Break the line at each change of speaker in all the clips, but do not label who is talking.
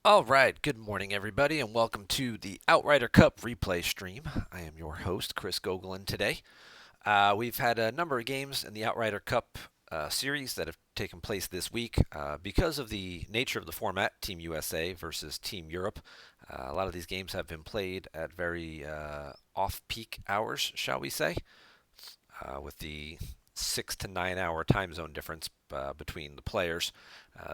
All right, good morning, everybody, and welcome to the Outrider Cup replay stream. I am your host, Chris Gogolin, today. We've had a number of games in the Outrider Cup series that have taken place this week. Because of the nature of the format, Team USA versus Team Europe, a lot of these games have been played at very off peak hours, shall we say, with the 6 to 9 hour time zone difference between the players.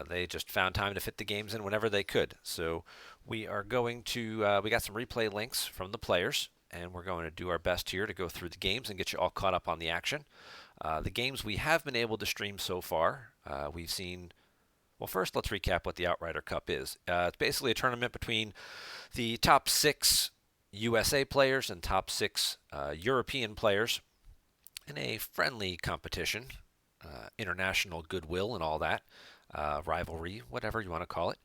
They just found time to fit the games in whenever they could. So we are going to, we got some replay links from the players, and we're going to do our best here to go through the games and get you all caught up on the action. The games we have been able to stream so far, we've seen. Well, first, let's recap what the Outrider Cup is. It's basically a tournament between the top six USA players and top six European players in a friendly competition, international goodwill and all that, rivalry, whatever you want to call it.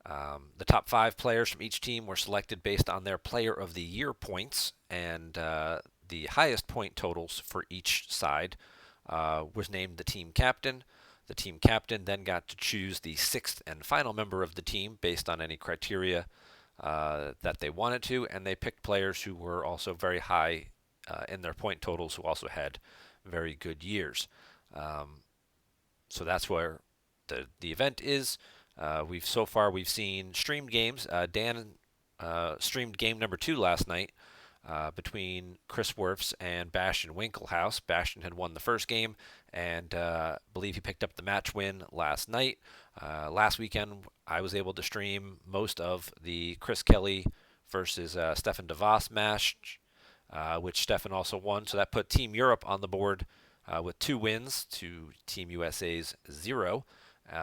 The top five players from each team were selected based on their Player of the Year points, and the highest point totals for each side was named the team captain. The team captain then got to choose the sixth and final member of the team based on any criteria that they wanted to, and they picked players who were also very high in their point totals, who also had very good years. Um, so that's where the event is. We've seen streamed games. Dan streamed game number 2 last night between Chris Werfs and Bastion Winklehouse. Bastion had won the first game, and believe he picked up the match win last night. Last weekend, I was able to stream most of the Chris Kelly versus Stefan DeVos match, which Stefan also won. So that put Team Europe on the board with 2 wins to Team USA's 0.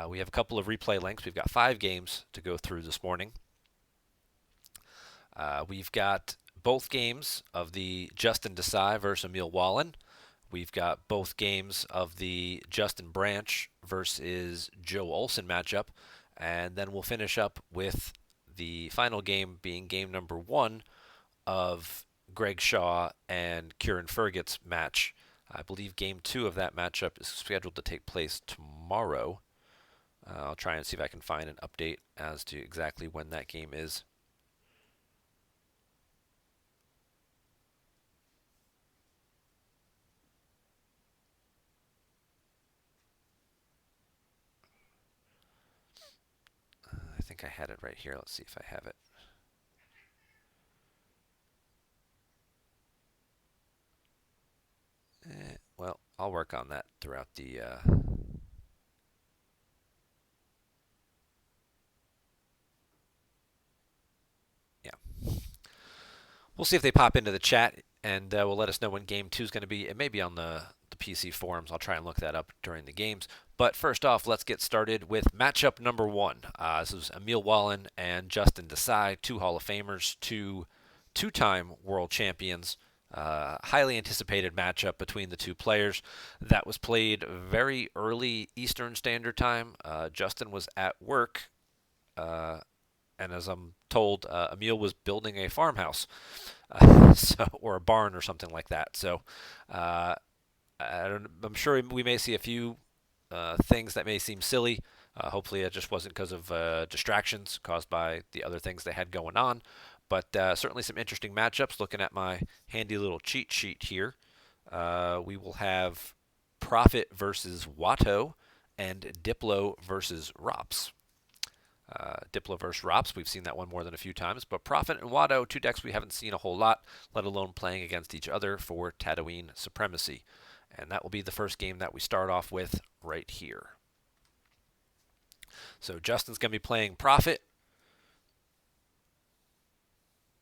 We have a couple of replay links. We've got 5 games to go through this morning. We've got both games of the Justin Desai versus Emil Wallen. We've got both games of the Justin Branch versus Joe Olson matchup. And then we'll finish up with the final game being game number 1 of Greg Shaw and Kieran Fergit's match. I believe game 2 of that matchup is scheduled to take place tomorrow. I'll try and see if I can find an update as to exactly when that game is. I think I had it right here. Let's see if I have it. Well, I'll work on that throughout the. Yeah, we'll see if they pop into the chat, and we'll let us know when game 2 is going to be. It may be on the PC forums. I'll try and look that up during the games. But first off, let's get started with matchup number 1. This is Emil Wallen and Justin Desai, 2 Hall of Famers, 2 two-time world champions. Highly anticipated matchup between the 2 players that was played very early Eastern Standard Time. Justin was at work, and as I'm told, Emil was building a farmhouse, or a barn or something like that. So uh, I'm sure we may see a few things that may seem silly. Hopefully, it just wasn't because of distractions caused by the other things they had going on. But certainly some interesting matchups. Looking at my handy little cheat sheet here, we will have Profit versus Watto and Diplo versus Rops. Diplo versus Rops, we've seen that one more than a few times, but Profit and Watto, 2 decks we haven't seen a whole lot, let alone playing against each other for Tatooine supremacy. And that will be the first game that we start off with right here. So Justin's going to be playing Profit,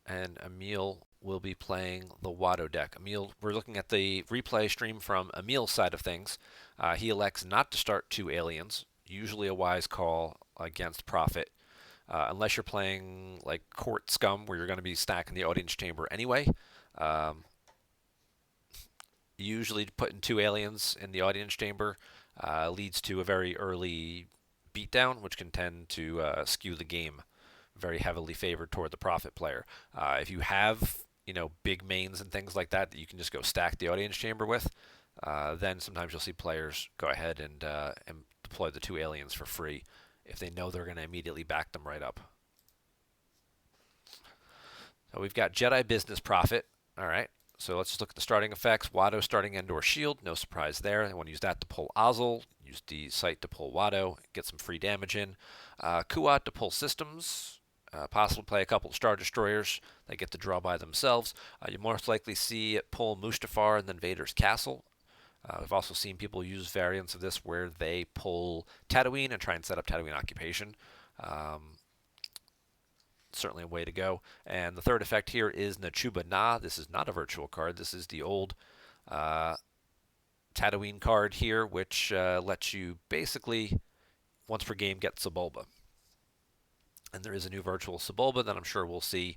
and Emil will be playing the Watto deck. Emil, we're looking at the replay stream from Emil's side of things. He elects not to start 2 aliens, usually a wise call against Profit, unless you're playing like Court Scum, where you're going to be stacking the audience chamber anyway. Um, Usually putting 2 aliens in the audience chamber leads to a very early beatdown, which can tend to skew the game very heavily favored toward the Profit player. If you have big mains and things like that you can just go stack the audience chamber with, then sometimes you'll see players go ahead and deploy the 2 aliens for free if they know they're going to immediately back them right up. We've got Jedi Business Profit. All right. So let's just look at the starting effects. Watto starting Endor Shield. No surprise there. I want to use that to pull Ozzel. Use the site to pull Watto. Get some free damage in. Kuat to pull systems. Possibly play a couple of Star Destroyers. They get to draw by themselves. You most likely see it pull Mustafar and then Vader's Castle. We've also seen people use variants of this where they pull Tatooine and try and set up Tatooine occupation. Certainly a way to go. And the third effect here is Nachuba Na. This is not a virtual card. This is the old Tatooine card here, which lets you basically, once per game, get Sebulba. And there is a new virtual Sebulba that I'm sure we'll see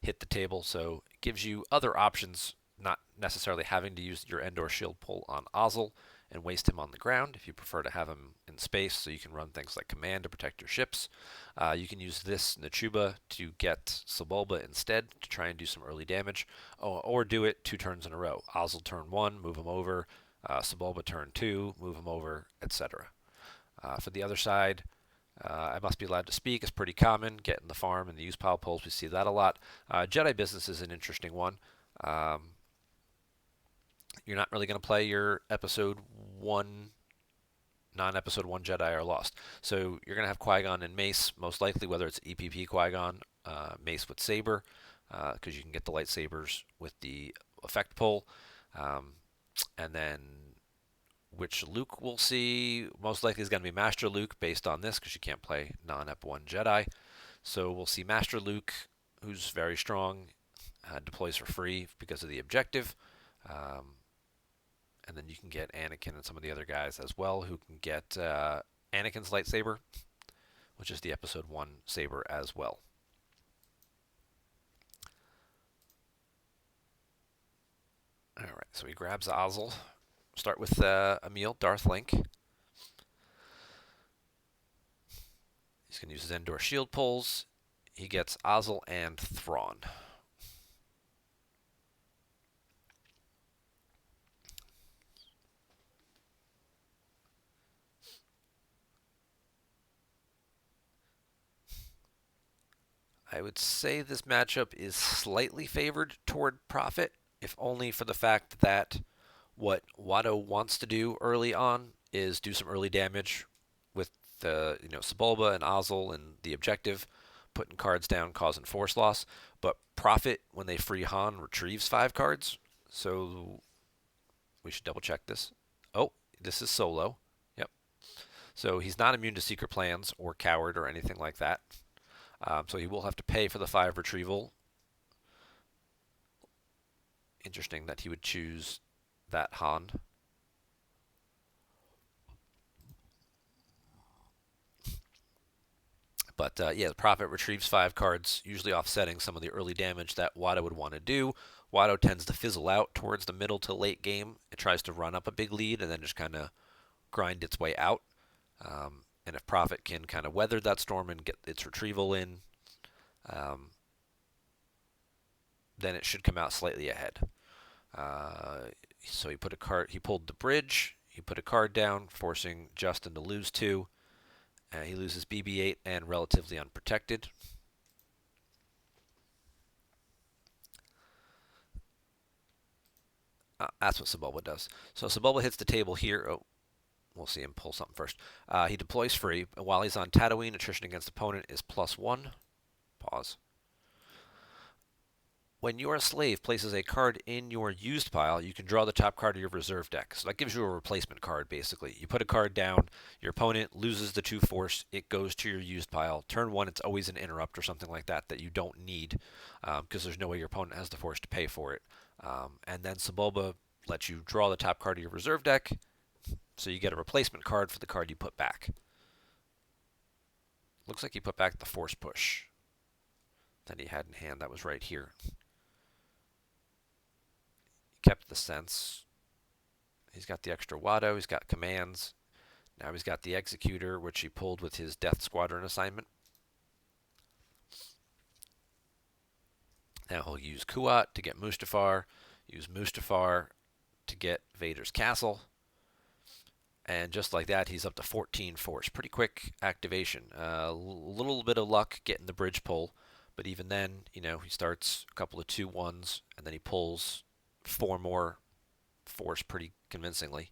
hit the table. So it gives you other options, not necessarily having to use your Endor Shield pull on Ozzel and waste him on the ground if you prefer to have him in space so you can run things like command to protect your ships. You can use this Nachuba to get Sebulba instead to try and do some early damage, or do it 2 turns in a row. Ozzel turn 1, move him over. Sebulba turn 2, move him over, etc. For the other side, I must be allowed to speak is pretty common. Get in the farm and the use pile pulls, we see that a lot. Jedi Business is an interesting one. You're not really going to play your episode 1, non-episode 1 Jedi are lost. So you're going to have Qui-Gon and Mace, most likely, whether it's EPP Qui-Gon, Mace with Saber, because you can get the lightsabers with the effect pull. And then which Luke we'll see, most likely is going to be Master Luke based on this, because you can't play non-Ep 1 Jedi. So we'll see Master Luke, who's very strong, deploys for free because of the objective. And then you can get Anakin and some of the other guys as well, who can get Anakin's lightsaber, which is the episode 1 saber as well. All right, so he grabs Ozzel. Start with Emil, Darth Link. He's going to use his Endor Shield pulls. He gets Ozzel and Thrawn. I would say this matchup is slightly favored toward Profit, if only for the fact that what Watto wants to do early on is do some early damage with the Sebulba and Ozzel and the objective, putting cards down, causing force loss. But Profit, when they free Han, retrieves 5 cards. So we should double check this. Oh, this is Solo. Yep. So he's not immune to Secret Plans or Coward or anything like that. So he will have to pay for the 5 retrieval. Interesting that he would choose that Han. But yeah, the Prophet retrieves 5 cards, usually offsetting some of the early damage that Watto would want to do. Watto tends to fizzle out towards the middle to late game. It tries to run up a big lead and then just kind of grind its way out. And if Prophet can kind of weather that storm and get its retrieval in, then it should come out slightly ahead. So he pulled the bridge. He put a card down, forcing Justin to lose 2. He loses BB-8 and relatively unprotected. That's what Sebulba does. So Sebulba hits the table here. Oh, we'll see him pull something first. He deploys free. And while he's on Tatooine, attrition against opponent is +1. Pause. When your slave places a card in your used pile, you can draw the top card of your reserve deck. So that gives you a replacement card, basically. You put a card down, your opponent loses the 2 force, it goes to your used pile. Turn 1, it's always an interrupt or something like that that you don't need, because there's no way your opponent has the force to pay for it. And then Sebulba lets you draw the top card of your reserve deck, so you get a replacement card for the card you put back. Looks like he put back the force push that he had in hand. That was right here. Kept the sense. He's got the extra Watto. He's got commands. Now he's got the Executor, which he pulled with his Death Squadron assignment. Now he'll use Kuat to get Mustafar. Use Mustafar to get Vader's Castle. And just like that, he's up to 14 force. Pretty quick activation. A little bit of luck getting the bridge pull, But even then, he starts a couple of 2-1s, and then he pulls 4 more force pretty convincingly.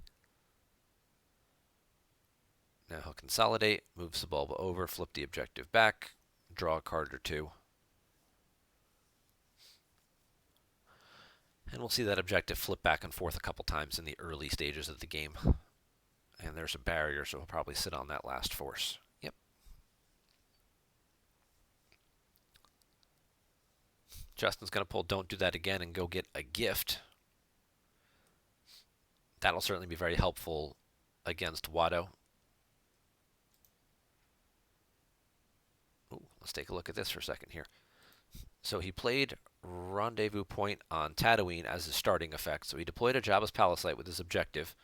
Now he'll consolidate, moves the bulb over, flip the objective back, draw a card or 2. And we'll see that objective flip back and forth a couple times in the early stages of the game. And there's a barrier, so he'll probably sit on that last force. Yep. Justin's going to pull Don't Do That Again and go get a gift. That'll certainly be very helpful against Watto. Ooh, let's take a look at this for a second here. So he played Rendezvous Point on Tatooine as his starting effect. So he deployed a Jabba's Palisade with his objective.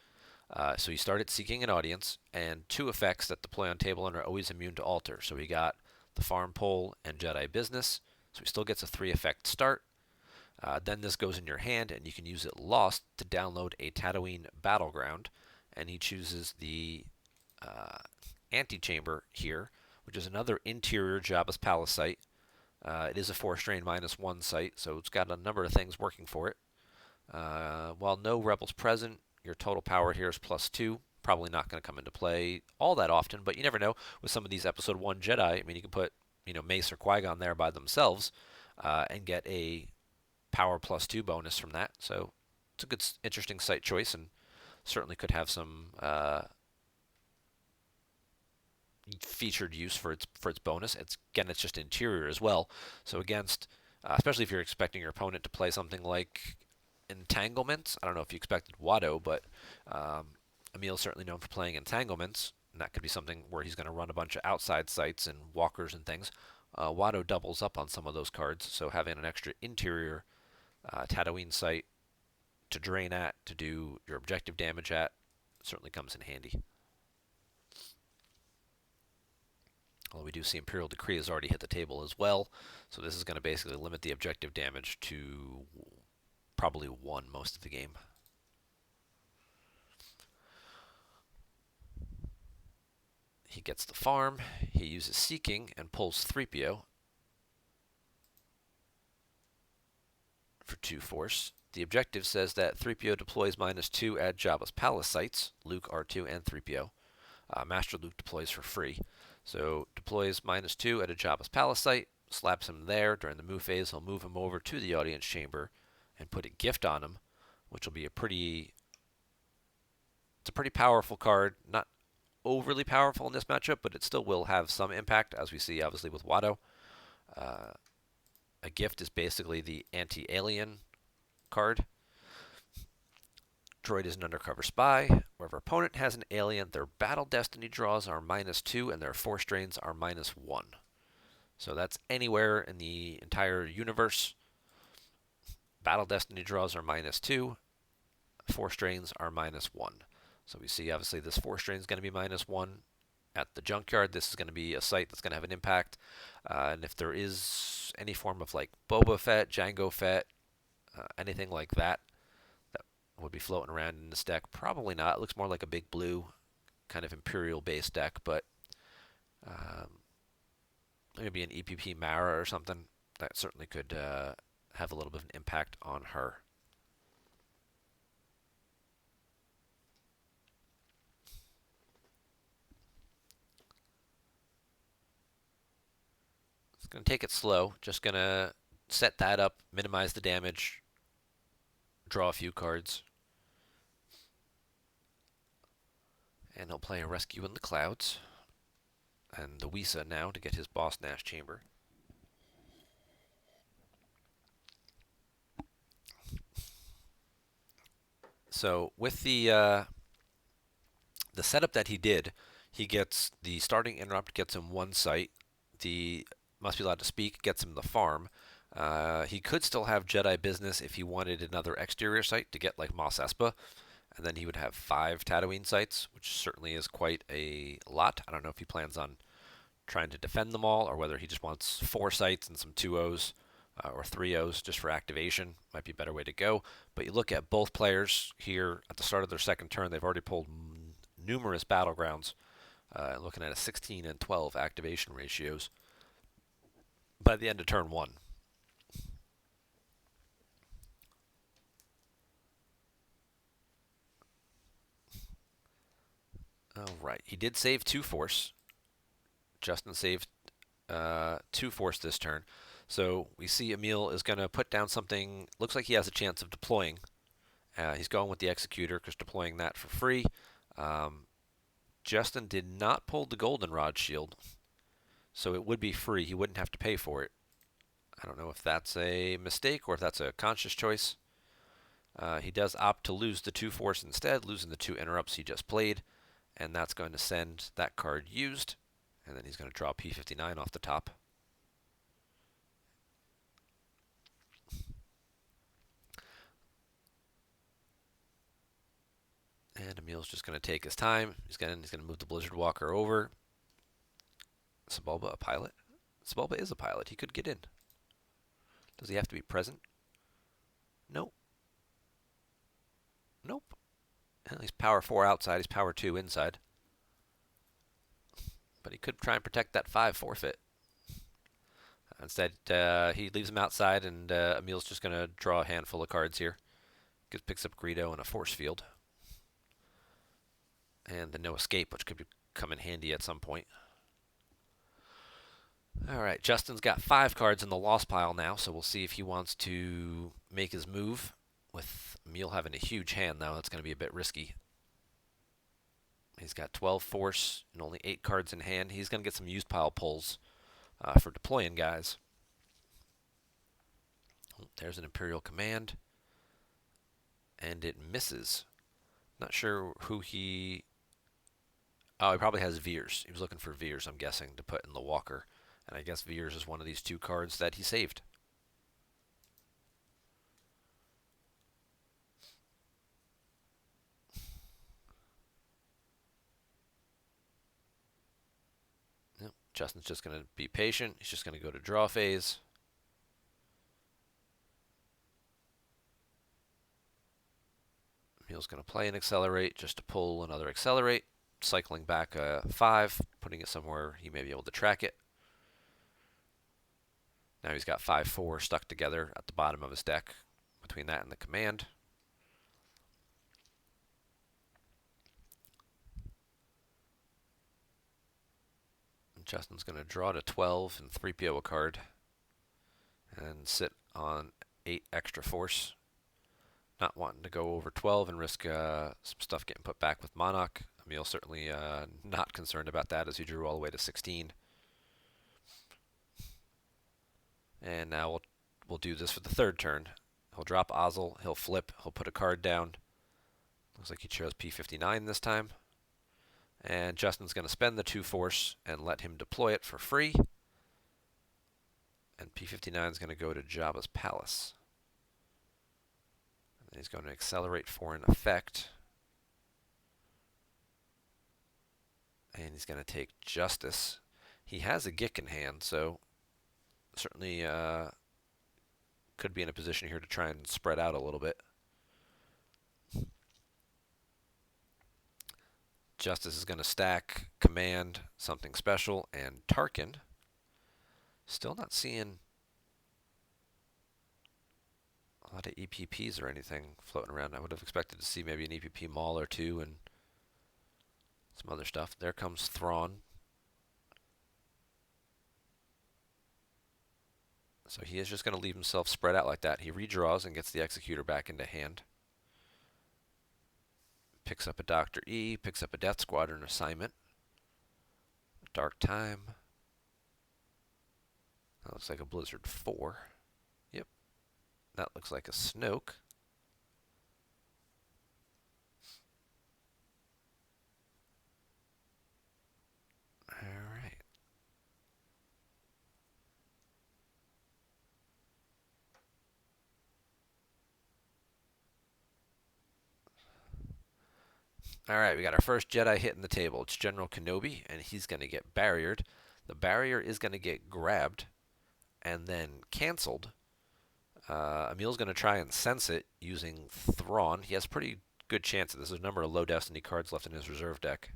So he started seeking an audience, and 2 effects that deploy on table and are always immune to alter. So he got the Farm Pole and Jedi Business. So he still gets a 3 effect start. Then this goes in your hand, and you can use it lost to download a Tatooine Battleground. And he chooses the Antechamber here, which is another interior Jabba's Palace site. It is a 4-strain -1 site, so it's got a number of things working for it. While no rebels present, your total power here is +2. Probably not going to come into play all that often, but you never know. With some of these Episode 1 Jedi, I mean, you can put Mace or Qui-Gon there by themselves and get a power +2 bonus from that. So it's a good, interesting site choice, and certainly could have some featured use for its bonus. It's just interior as well. So against, especially if you're expecting your opponent to play something like Entanglements. I don't know if you expected Watto, but Emil's certainly known for playing Entanglements, and that could be something where he's going to run a bunch of outside sites and walkers and things. Watto doubles up on some of those cards, so having an extra interior Tatooine site to drain at, to do your objective damage at, certainly comes in handy. Well, we do see Imperial Decree has already hit the table as well, so this is going to basically limit the objective damage to probably 1 most of the game. He gets the farm, he uses Seeking and pulls 3PO for 2 force. The objective says that 3PO deploys -2 at Jabba's Palace sites, Luke, R2, and 3PO. Master Luke deploys for free. So deploys -2 at a Jabba's Palace site, slaps him there. During the move phase, he'll move him over to the audience chamber and put a gift on him, which will be it's a pretty powerful card. Not overly powerful in this matchup, but it still will have some impact, as we see obviously with Watto. A gift is basically the anti-alien card. Droid is an undercover spy. Wherever opponent has an alien, their battle destiny draws are -2 and their force drains are -1. So that's anywhere in the entire universe. Battle destiny draws are -2. Force drains are -1. So we see obviously this force drain is going to be -1 at the junkyard. This is going to be a site that's going to have an impact. And if there is any form of like Boba Fett, Jango Fett, anything like that, would be floating around in this deck. Probably not. It looks more like a big blue kind of Imperial-based deck, but maybe an EPP Mara or something. That certainly could have a little bit of an impact on her. It's going to take it slow. Just going to set that up, minimize the damage, draw a few cards. And he'll play a Rescue in the Clouds and the Wisa now to get his Boss Nash Chamber. So with the setup that he did, he gets the starting interrupt, gets him 1 site. The Must Be Allowed to Speak gets him the farm. He could still have Jedi Business if he wanted another exterior site to get like Mos Espa. And then he would have 5 Tatooine sites, which certainly is quite a lot. I don't know if he plans on trying to defend them all or whether he just wants 4 sites and some 2-0s or 3-0s just for activation. Might be a better way to go. But you look at both players here at the start of their second turn, they've already pulled numerous battlegrounds, looking at a 16 and 12 activation ratios. by the end of turn 1. All right. He did save 2 force. Justin saved 2 force this turn. So we see Emil is going to put down something. Looks like he has a chance of deploying. He's going with the Executor because deploying that for free. Justin did not pull the Goldenrod shield, so it would be free. He wouldn't have to pay for it. I don't know if that's a mistake or if that's a conscious choice. He does opt to lose the 2 force instead, losing the 2 interrupts he just played, and that's going to send that card used, and then he's going to draw P59 off the top. And Emil's just going to take his time. He's going to move the Blizzard Walker over. Sebulba a pilot? Sebulba is a pilot. He could get in. Does he have to be present? Nope. Nope. Well, he's power 4 outside. He's power 2 inside. But he could try and protect that 5 forfeit. Instead, he leaves him outside, and Emil's just going to draw a handful of cards here. Picks up Greedo and a force field. And the no escape, which could come in handy at some point. All right, Justin's got 5 cards in the lost pile now, so we'll see if he wants to make his move. With Emil having a huge hand now, that's going to be a bit risky. He's got 12 force and only 8 cards in hand. He's going to get some used pile pulls for deploying guys. There's an Imperial Command. And it misses. Not sure who he... Oh, he probably has Veers. He was looking for Veers, I'm guessing, to put in the Walker. And I guess Veers is one of these 2 cards that he saved. Yep. Justin's just going to be patient. He's just going to go to draw phase. Emil's going to play an Accelerate just to pull another Accelerate. Cycling back a 5, putting it somewhere he may be able to track it. Now he's got 5-4 stuck together at the bottom of his deck between that and the command. And Justin's going to draw to 12 and 3PO a card and sit on 8 extra force. Not wanting to go over 12 and risk some stuff getting put back with Monarch. Emil certainly not concerned about that as he drew all the way to 16. And now we'll do this for the 3rd turn. He'll drop Ozzel, he'll flip, he'll put a card down. Looks like he chose P59 this time. And Justin's going to spend the 2 force and let him deploy it for free. And P59 is going to go to Jabba's Palace. And he's going to accelerate for an effect. And he's going to take Justice. He has a Gick in hand, so certainly could be in a position here to try and spread out a little bit. Justice is going to stack Command, something special, and Tarkin. Still not seeing a lot of EPPs or anything floating around. I would have expected to see maybe an EPP Maul or 2 and some other stuff. There comes Thrawn. So he is just going to leave himself spread out like that. He redraws and gets the Executor back into hand. Picks up a Dr. E, picks up a Death Squadron assignment. Dark Time. That looks like a Blizzard 4. Yep. That looks like a Snoke. Alright. Alright, we got our first Jedi hitting the table. It's General Kenobi, and he's going to get barriered. The barrier is going to get grabbed and then canceled. Emil's going to try and sense it using Thrawn. He has pretty good chance of this. There's a number of low destiny cards left in his reserve deck.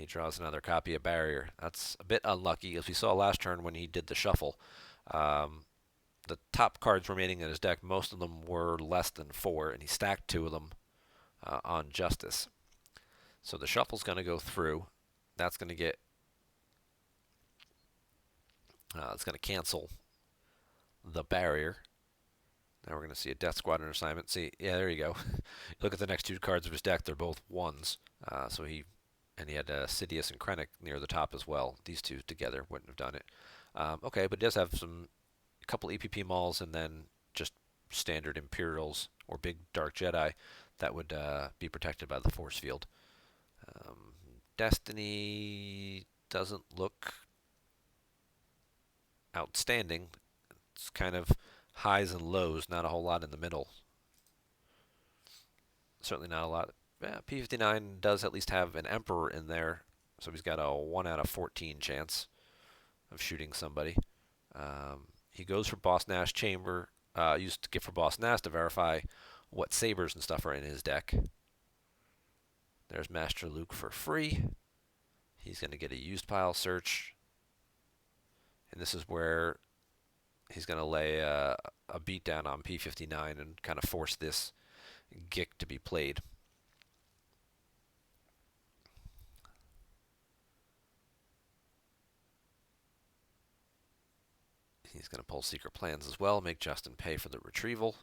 He draws another copy of Barrier. That's a bit unlucky, as we saw last turn when he did the shuffle. Um, the top cards remaining in his deck, most of them were less than 4, and he stacked 2 of them on Justice. So the shuffle's going to go through. That's going to get... it's going to cancel the Barrier. Now we're going to see a Death Squadron assignment. See, yeah, there you go. Look at the next 2 cards of his deck. They're both 1s. So he had Sidious and Krennic near the top as well. These 2 together wouldn't have done it. Okay, but it does have a couple EPP Mauls and then just standard Imperials or big Dark Jedi that would be protected by the Force Field. Destiny doesn't look outstanding. It's kind of highs and lows, not a whole lot in the middle. Certainly not a lot. Yeah, P59 does at least have an Emperor in there, so he's got a 1 out of 14 chance of shooting somebody. He goes for Boss Nash Chamber, used to get for Boss Nash to verify what sabers and stuff are in his deck. There's Master Luke for free. He's going to get a used pile search. And this is where he's going to lay a beat down on P59 and kind of force this Gick to be played. He's going to pull Secret Plans as well, make Justin pay for the retrieval.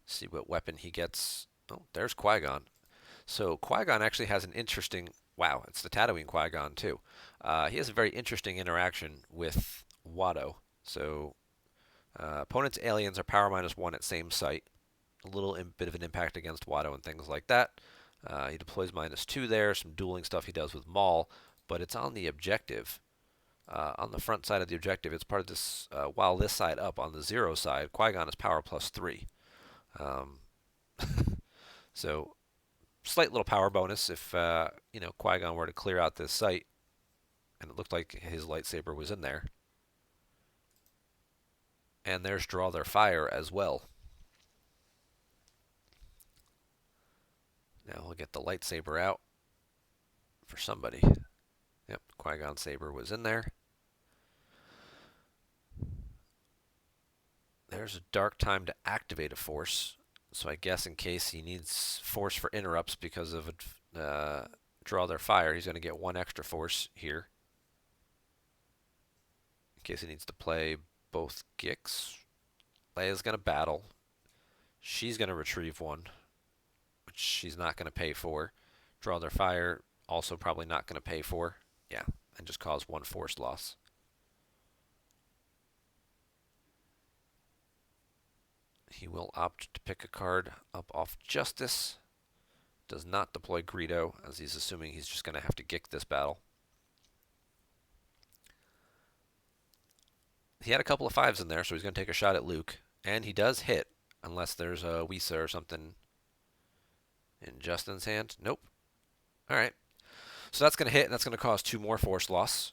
See what weapon he gets. Oh, there's Qui-Gon. So Qui-Gon actually has an interesting... Wow, it's the Tatooine Qui-Gon too. He has a very interesting interaction with Watto. So opponent's aliens are power -1 at same site. A little bit of an impact against Watto and things like that. He deploys -2 there, some dueling stuff he does with Maul, but it's on the objective. On the front side of the objective, it's part of this, while this side up on the 0 side, Qui-Gon is power +3. So, slight little power bonus if, Qui-Gon were to clear out this site, and it looked like his lightsaber was in there. And there's Draw Their Fire as well. Now we'll get the lightsaber out for somebody. Yep, Qui-Gon's saber was in there. There's a dark time to activate a force. So I guess in case he needs force for interrupts because of Draw Their Fire, he's going to get 1 extra force here. In case he needs to play both Gicks. Leia's going to battle. She's going to retrieve 1, which she's not going to pay for. Draw Their Fire, also probably not going to pay for. Yeah, and just cause 1 force loss. He will opt to pick a card up off Justice. Does not deploy Greedo, as he's assuming he's just going to have to Gick this battle. He had a couple of 5s in there, so he's going to take a shot at Luke. And he does hit, unless there's a Wisa or something in Justin's hand. Nope. Alright. So that's going to hit, and that's going to cause 2 more force loss.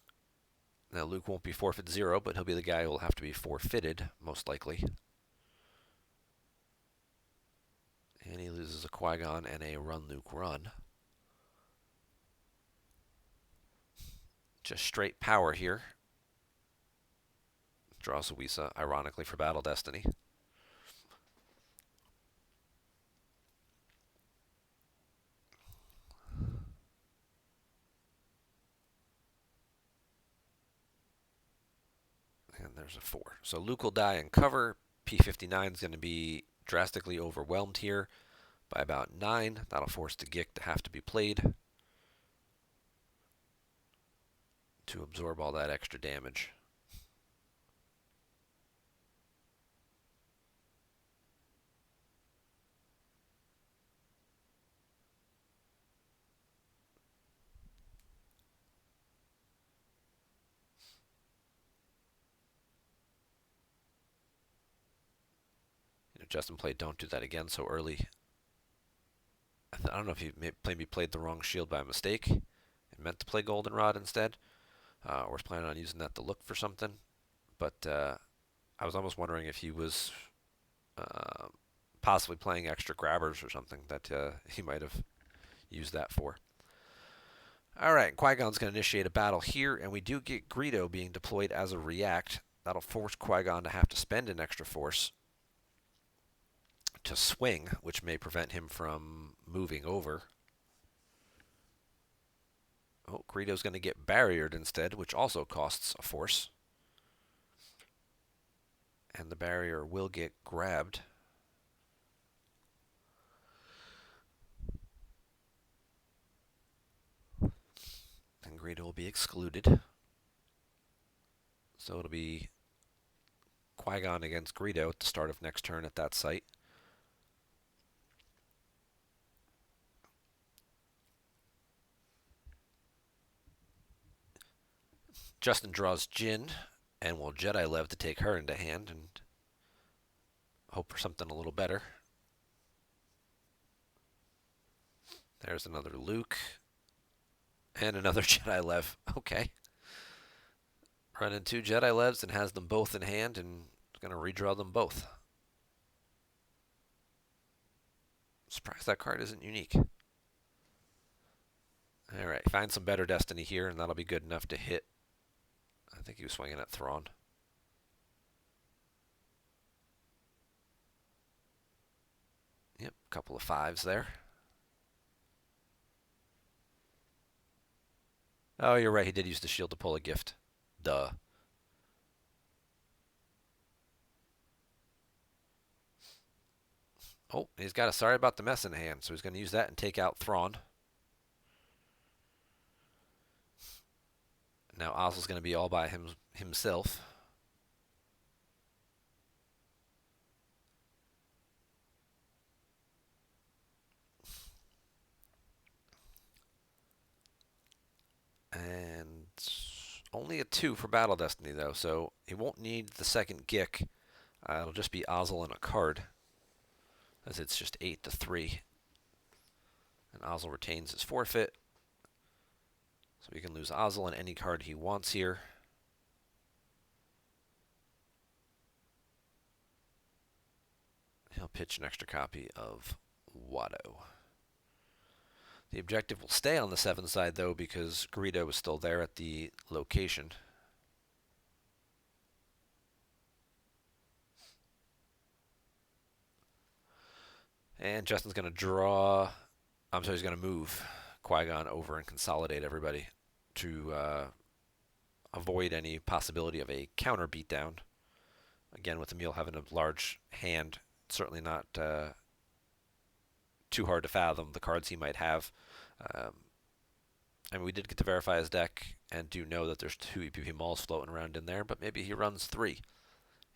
Now Luke won't be forfeit 0, but he'll be the guy who will have to be forfeited, most likely. And he loses a Qui-Gon and a Run Luke Run. Just straight power here. Draws a Wisa, ironically, for Battle Destiny. And there's a 4. So Luke will die in cover. P59 is going to be drastically overwhelmed here by about 9. That'll force the Gick to have to be played to absorb all that extra damage. Justin played Don't Do That Again so early. I don't know if he maybe played the wrong shield by mistake and meant to play Goldenrod instead, or was planning on using that to look for something. But I was almost wondering if he was possibly playing extra grabbers or something that he might have used that for. All right, Qui-Gon's going to initiate a battle here, and we do get Greedo being deployed as a react. That'll force Qui-Gon to have to spend an extra force to swing, which may prevent him from moving over. Oh, Greedo's going to get barriered instead, which also costs a force. And the barrier will get grabbed. And Greedo will be excluded. So it'll be Qui-Gon against Greedo at the start of next turn at that site. Justin draws Jin and will Jedi Lev to take her into hand and hope for something a little better. There's another Luke and another Jedi Lev. Okay. Running 2 Jedi Levs and has them both in hand and is going to redraw them both. Surprised that card isn't unique. Alright, find some better destiny here and that'll be good enough to hit. I think he was swinging at Thrawn. Yep, couple of 5s there. Oh, you're right. He did use the shield to pull a gift. Duh. Oh, he's got a sorry about the mess in hand, so he's going to use that and take out Thrawn. Now Ozzel's going to be all by himself. And only a 2 for Battle Destiny, though, so he won't need the second Gick. It'll just be Ozzel and a card, as it's just 8-3. And Ozzel retains his forfeit. So he can lose Ozzel and any card he wants here. He'll pitch an extra copy of Watto. The objective will stay on the 7 side, though, because Greedo is still there at the location. And Justin's going to draw... I'm sorry, he's going to move Qui-Gon over and consolidate everybody to avoid any possibility of a counter beatdown. Again, with Emil having a large hand, certainly not too hard to fathom the cards he might have. I mean, we did get to verify his deck and do know that there's 2 EPP Mauls floating around in there, but maybe he runs 3.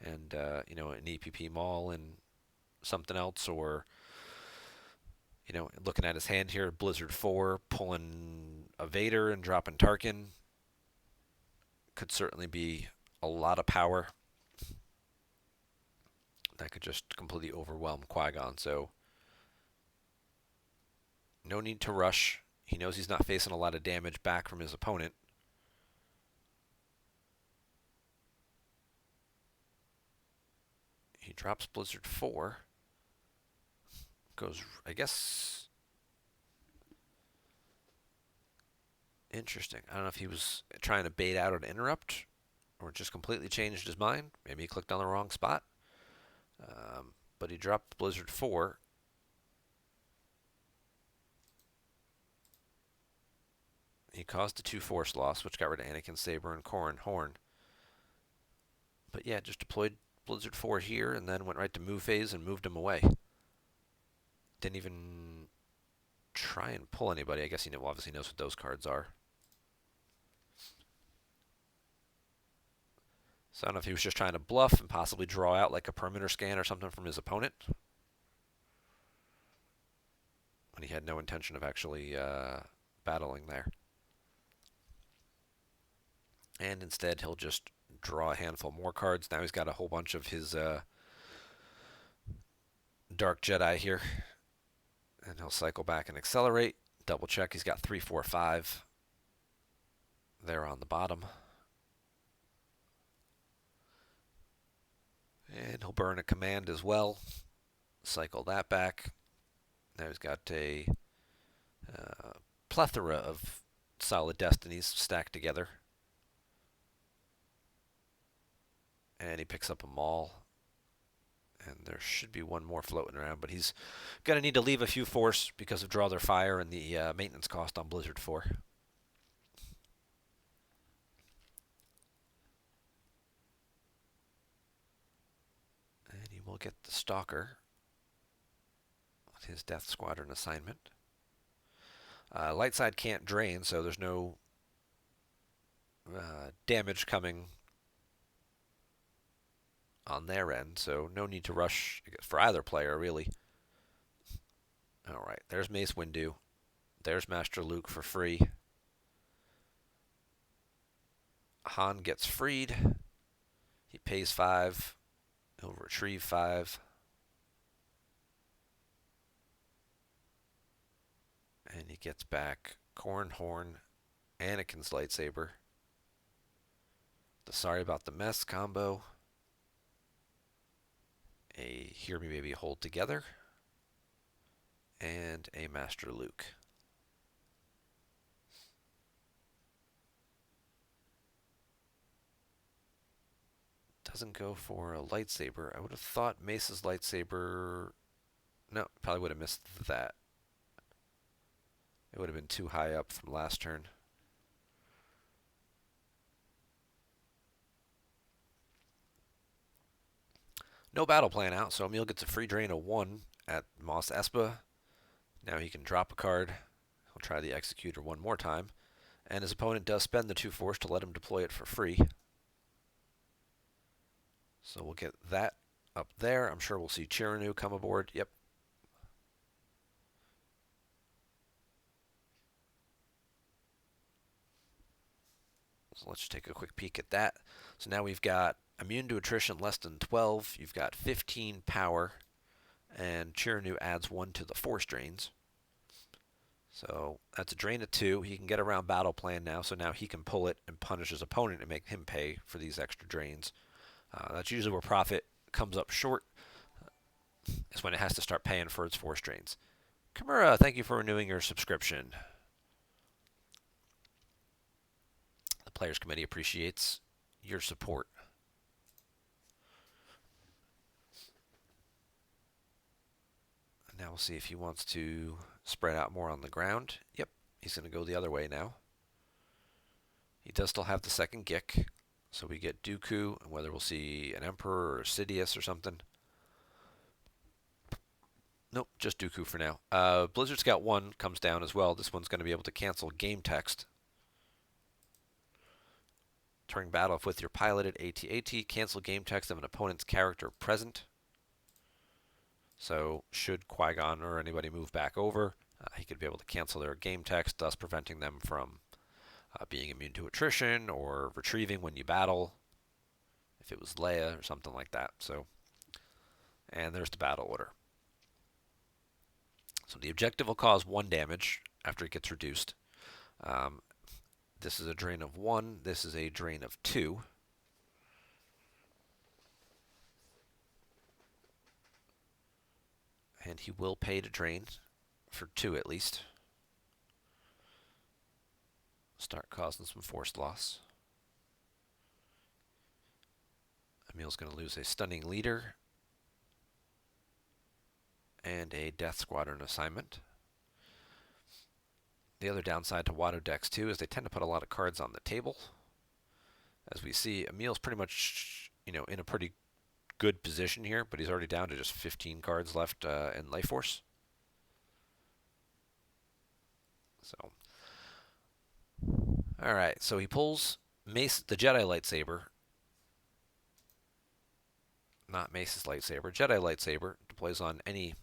And, you know, an EPP Maul and something else, or, you know, looking at his hand here, Blizzard 4, pulling a Vader and dropping Tarkin could certainly be a lot of power. That could just completely overwhelm Qui-Gon, so no need to rush. He knows he's not facing a lot of damage back from his opponent. He drops Blizzard 4. Goes, I guess... Interesting. I don't know if he was trying to bait out an interrupt or just completely changed his mind. Maybe he clicked on the wrong spot. But he dropped Blizzard 4. He caused a 2 force loss, which got rid of Anakin, Saber, and Corran Horn. But yeah, just deployed Blizzard 4 here and then went right to move phase and moved him away. Didn't even try and pull anybody. I guess he obviously knows what those cards are. So I don't know if he was just trying to bluff and possibly draw out like a perimeter scan or something from his opponent, when he had no intention of actually battling there. And instead, he'll just draw a handful more cards. Now he's got a whole bunch of his Dark Jedi here. And he'll cycle back and accelerate. Double check. He's got 3, 4, 5 there on the bottom. And he'll burn a command as well. Cycle that back. Now he's got a plethora of solid destinies stacked together. And he picks up a Maul. And there should be one more floating around, but he's going to need to leave a few force because of Draw Their Fire and the maintenance cost on Blizzard 4. And he will get the Stalker with his Death Squadron assignment. Light side can't drain, so there's no damage coming on their end, so no need to rush for either player, really. All right, there's Mace Windu. There's Master Luke for free. Han gets freed. He pays 5. He'll retrieve 5. And he gets back Corn Horn, Anakin's lightsaber, the Sorry About the Mess combo, a Hear Me Baby Hold Together, and a Master Luke. Doesn't go for a lightsaber. I would have thought Mace's lightsaber... No, probably would have missed that. It would have been too high up from last turn. No battle plan out, so Emil gets a free drain of 1 at Mos Espa. Now he can drop a card. He'll try the Executor one more time. And his opponent does spend the 2 force to let him deploy it for free. So we'll get that up there. I'm sure we'll see Chiranu come aboard. Yep. So let's take a quick peek at that. So now we've got immune to attrition less than 12. You've got 15 power. And Chiranu adds 1 to the force drains. So that's a drain of 2. He can get around battle plan now. So now he can pull it and punish his opponent and make him pay for these extra drains. That's usually where Prophet comes up short. Is when it has to start paying for its force drains. Kimura, thank you for renewing your subscription. The Players Committee appreciates your support. And now we'll see if he wants to spread out more on the ground. Yep, he's going to go the other way now. He does still have the second Gick. So we get Dooku, and whether we'll see an Emperor or Sidious or something. Nope, just Dooku for now. Blizzard Scout 1 comes down as well. This one's going to be able to cancel game text. During battle, if with your piloted AT-AT, cancel game text of an opponent's character present. So should Qui-Gon or anybody move back over, he could be able to cancel their game text, thus preventing them from being immune to attrition or retrieving when you battle, if it was Leia or something like that. So, and there's the battle order. So the objective will cause 1 damage after it gets reduced. This is a drain of 1. This is a drain of 2. And he will pay to drain for 2 at least. Start causing some force loss. Emil's going to lose a Stunning Leader and a Death Squadron assignment. The other downside to Watto decks too is they tend to put a lot of cards on the table. As we see, Emil's pretty much, in a pretty good position here, but he's already down to just 15 cards left in Life Force. So, all right. So he pulls Mace, the Jedi lightsaber, not Mace's lightsaber, Jedi lightsaber, deploys on any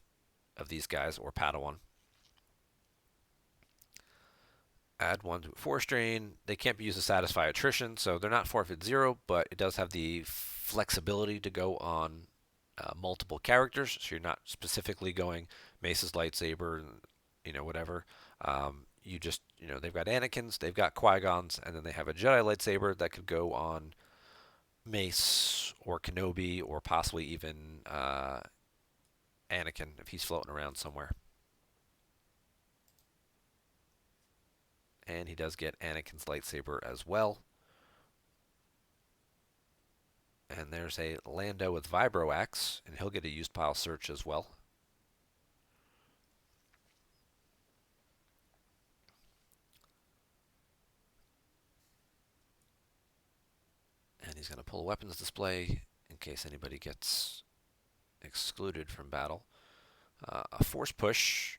of these guys or Padawan. Add 1 to a force drain. They can't be used to satisfy attrition, so they're not forfeit 0, but it does have the flexibility to go on multiple characters, so you're not specifically going Mace's lightsaber, whatever. You just, they've got Anakin's, they've got Qui-Gon's, and then they have a Jedi lightsaber that could go on Mace or Kenobi or possibly even Anakin if he's floating around somewhere. And he does get Anakin's lightsaber as well. And there's a Lando with Vibro Axe, and he'll get a used pile search as well. And he's going to pull a weapons display in case anybody gets excluded from battle. A force push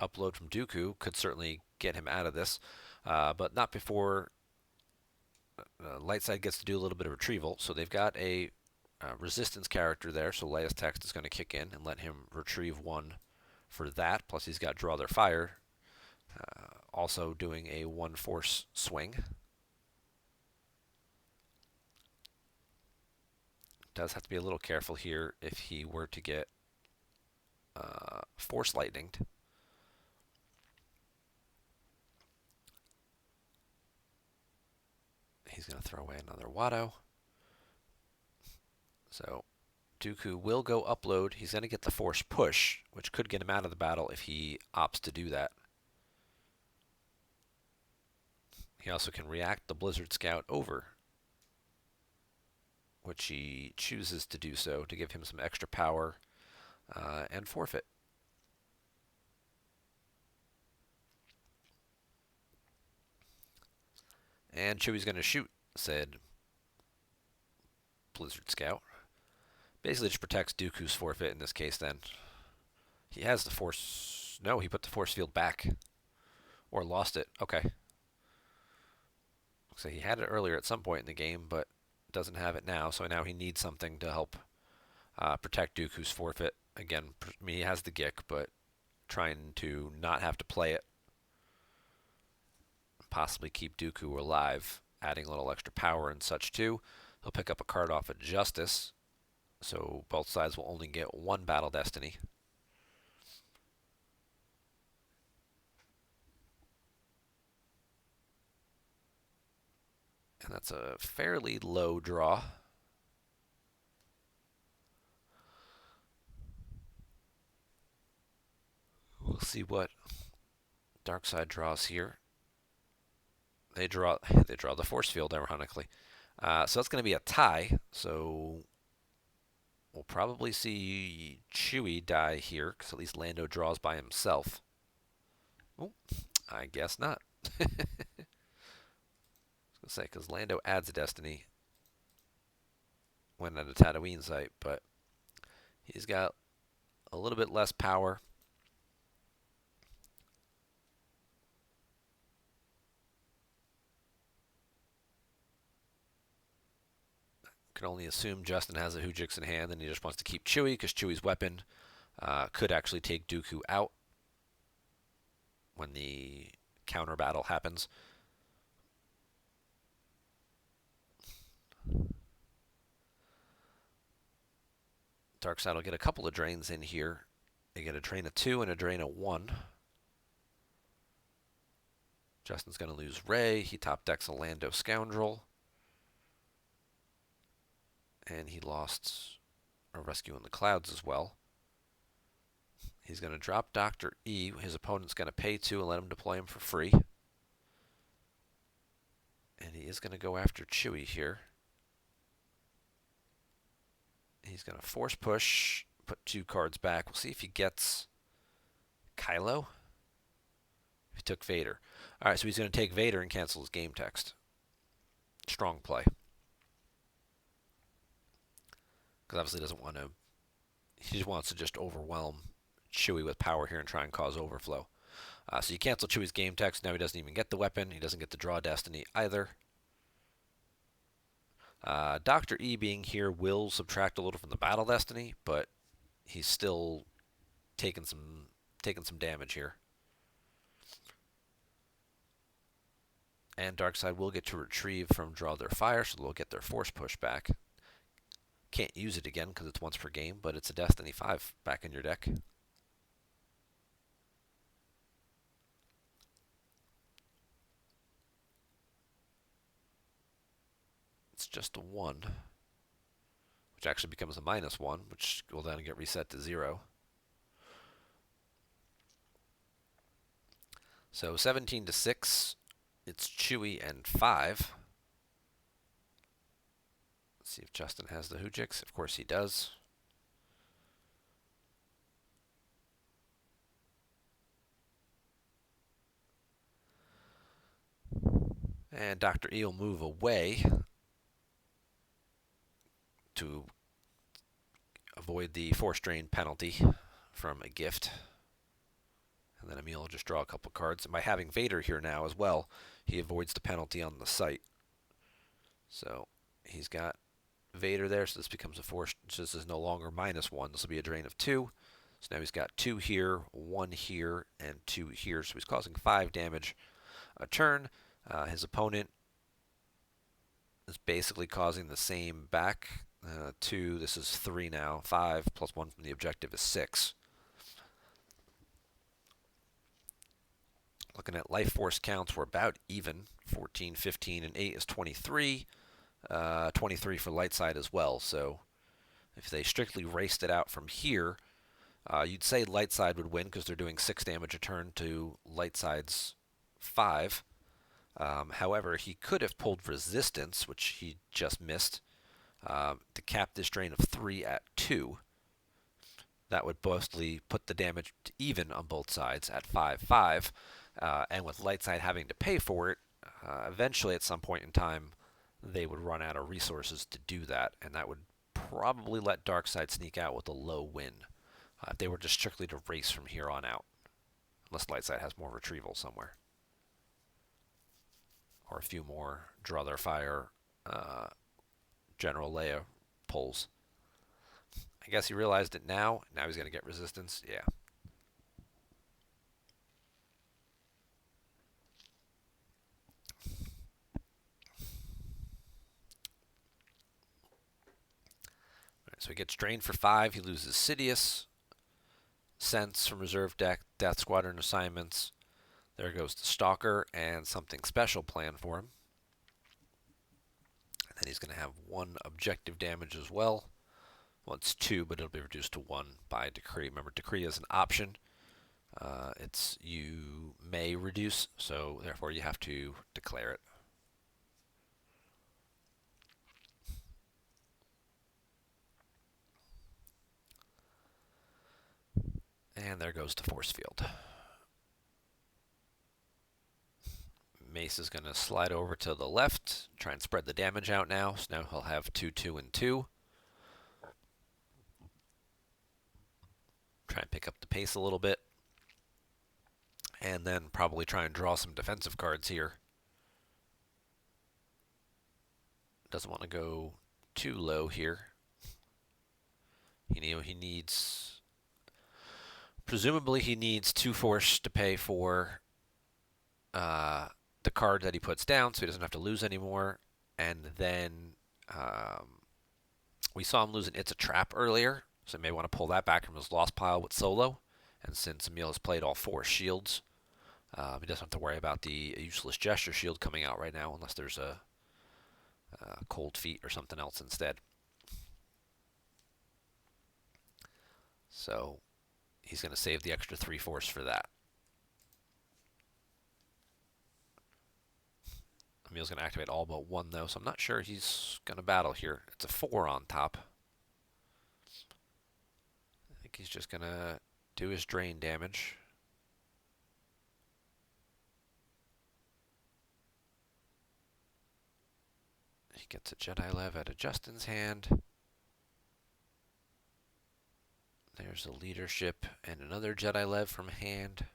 upload from Dooku could certainly get him out of this, but not before Lightside gets to do a little bit of retrieval. So they've got a resistance character there, so Leia's text is going to kick in and let him retrieve one for that. Plus he's got draw their fire, also doing a one force swing. Does have to be a little careful here if he were to get force lightninged. He's going to throw away another Watto. So Dooku will go upload. He's going to get the force push, which could get him out of the battle if he opts to do that. He also can react the Blizzard Scout over, which he chooses to do so to give him some extra power and forfeit. And Chewie's going to shoot, said Blizzard Scout. Basically just protects Dooku's forfeit in this case then. He has the force... No, he put the force field back. Or lost it. Okay. So he had it earlier at some point in the game, but doesn't have it now. So now he needs something to help protect Dooku's forfeit. Again, I mean, he has the Gick, but trying to not have to play it. Possibly keep Dooku alive, adding a little extra power and such too. He'll pick up a card off of Justice, so both sides will only get one Battle Destiny. And that's a fairly low draw. We'll see what Darkseid draws here. They draw the force field, ironically. So that's going to be a tie. So we'll probably see Chewie die here, because at least Lando draws by himself. Oh, I guess not. I was going to say, because Lando adds a destiny when at a Tatooine site, but he's got a little bit less power. Can only assume Justin has a Hoojix in hand, and he just wants to keep Chewie, because Chewie's weapon could actually take Dooku out when the counter battle happens. Darkseid will get a couple of drains in here. They get a drain of 2 and a drain of 1. Justin's going to lose Rey. He top decks a Lando Scoundrel. And he lost a Rescue in the Clouds as well. He's going to drop Dr. E. His opponent's going to pay 2 and let him deploy him for free. And he is going to go after Chewie here. He's going to force push, put 2 cards back. We'll see if he gets Kylo. He took Vader. All right, so he's going to take Vader and cancel his game text. Strong play. Because obviously doesn't want to... He just wants to just overwhelm Chewie with power here and try and cause overflow. So you cancel Chewie's game text. Now he doesn't even get the weapon. He doesn't get the draw destiny either. Dr. E being here will subtract a little from the battle destiny, but he's still taking some damage here. And Darkseid will get to retrieve from draw their fire, so they'll get their force push back. Can't use it again because it's once per game, but it's a Destiny 5 back in your deck. It's just a 1, which actually becomes a -1, which will then get reset to 0. So 17-6 It's Chewy and 5. Let's see if Justin has the Hoojiks. Of course he does. And Dr. E will move away to avoid the force drain penalty from a gift. And then Emil will just draw a couple cards. And by having Vader here now as well, he avoids the penalty on the site. So he's got Vader there, so this becomes a force. So this is no longer -1. This will be a drain of 2. So now he's got 2 here, 1 here, and 2 here. So he's causing 5 damage a turn. His opponent is basically causing the same back. 2, this is 3 now. 5 plus 1 from the objective is 6. Looking at life force counts, we're about even. 14, 15, and 8 is 23. 23 for light side as well. So if they strictly raced it out from here, you'd say light side would win because they're doing 6 damage a turn to light side's 5. However, he could have pulled resistance, which he just missed, to cap this drain of 3 at 2. That would mostly put the damage to even on both sides at 5-5. And with light side having to pay for it, eventually at some point in time, they would run out of resources to do that, and that would probably let dark side sneak out with a low win. If they were just strictly to race from here on out, unless light side has more retrieval somewhere. Or a few more draw their fire General Leia pulls. I guess he realized it now. Now he's going to get resistance. Yeah. Right, so he gets drained for 5. He loses Sidious, Sense from reserve deck, Death Squadron assignments. There goes the Stalker and something special planned for him. And then he's going to have 1 objective damage as well. Well, it's 2, but it'll be reduced to 1 by decree. Remember, decree is an option. It's you may reduce, so therefore you have to declare it. And there goes the force field. Mace is going to slide over to the left, try and spread the damage out now. So now he'll have 2, 2, and 2. Try and pick up the pace a little bit. And then probably try and draw some defensive cards here. Doesn't want to go too low here. He needs... Presumably he needs 2 force to pay for the card that he puts down, so he doesn't have to lose anymore. And then we saw him lose an It's a Trap earlier, so he may want to pull that back from his lost pile with Solo. And since Emil has played all 4 shields, he doesn't have to worry about the useless gesture shield coming out right now, unless there's a cold feet or something else instead. So he's going to save the extra 3 force for that. Emil's going to activate all but 1, though, so I'm not sure he's going to battle here. It's a 4 on top. I think he's just going to do his drain damage. He gets a Jedi Lev out of Justin's hand. There's a leadership and another Jedi Lev from hand.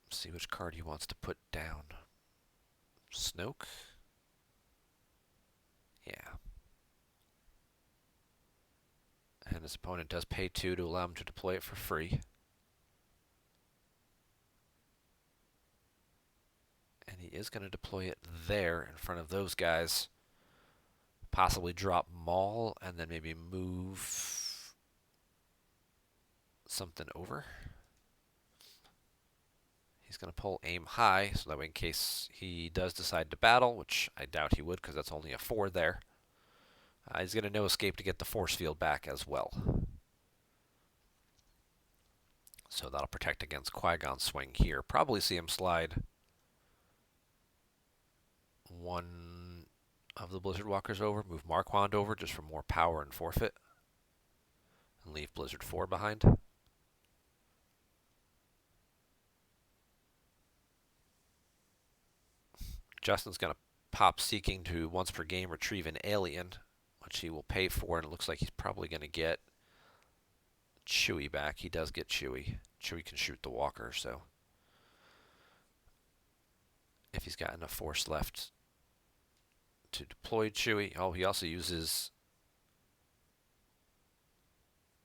Let's see which card he wants to put down. Snoke? Yeah. And his opponent does pay 2 to allow him to deploy it for free. And he is going to deploy it there in front of those guys. Possibly drop Maul and then maybe move something over. He's going to pull aim high, so that way in case he does decide to battle, which I doubt he would because that's only a 4 there. He's going to no escape to get the force field back as well. So that'll protect against Qui-Gon's swing here. Probably see him slide one of the Blizzard Walkers over, move Marquand over just for more power and forfeit, and leave Blizzard 4 behind. Justin's going to pop Seeking to once per game retrieve an alien, which he will pay for, and it looks like he's probably going to get Chewie back. He does get Chewie. Chewie can shoot the walker, so if he's got enough force left to deploy Chewie. Oh, he also uses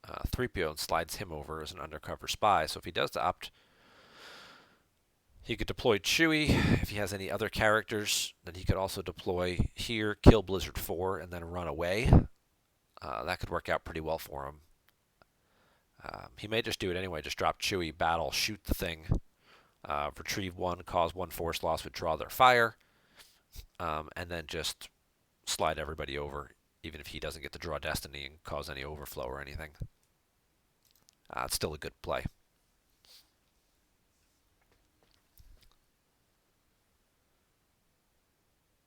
3PO and slides him over as an undercover spy. So if he does opt, he could deploy Chewie. If he has any other characters, then he could also deploy here, kill Blizzard 4, and then run away. That could work out pretty well for him. He may just do it anyway, just drop Chewie, battle, shoot the thing, retrieve one, cause one force loss, withdraw their fire, and then just slide everybody over, even if he doesn't get to draw Destiny and cause any overflow or anything. It's still a good play.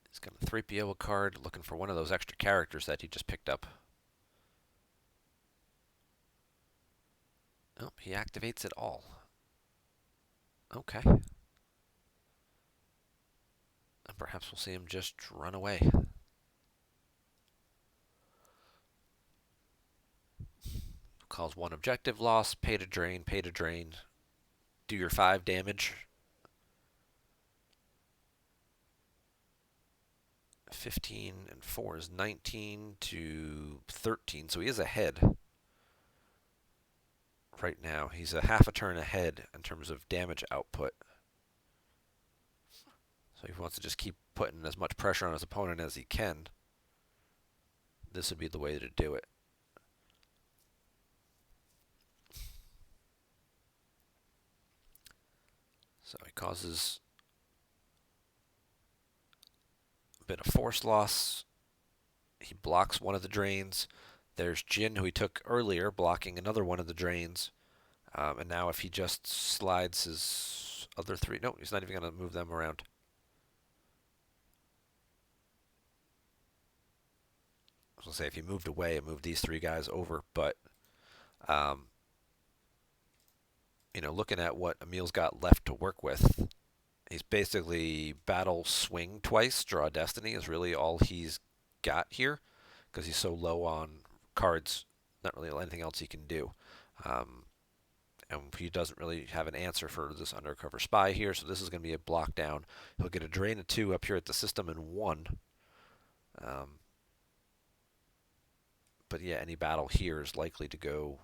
He's got a 3PO a card, looking for one of those extra characters that he just picked up. Oh, he activates it all. Okay. And perhaps we'll see him just run away. Cause one objective loss, pay to drain, do your 5 damage. 15 and 4 is 19 to 13, so he is ahead. Right now, he's a half a turn ahead in terms of damage output. So if he wants to just keep putting as much pressure on his opponent as he can, this would be the way to do it. So he causes a bit of force loss. He blocks one of the drains. There's Jin, who he took earlier, blocking another one of the drains. And now if he just slides his other 3... No, he's not even going to move them around. I was going to say, if he moved away and moved these 3 guys over, but... you know, looking at what Emil's got left to work with, he's basically battle swing twice, draw Destiny is really all he's got here, because he's so low on cards, not really anything else he can do. And he doesn't really have an answer for this undercover spy here, so this is going to be a block down. He'll get a drain of 2 up here at the system and 1. But yeah, any battle here is likely to go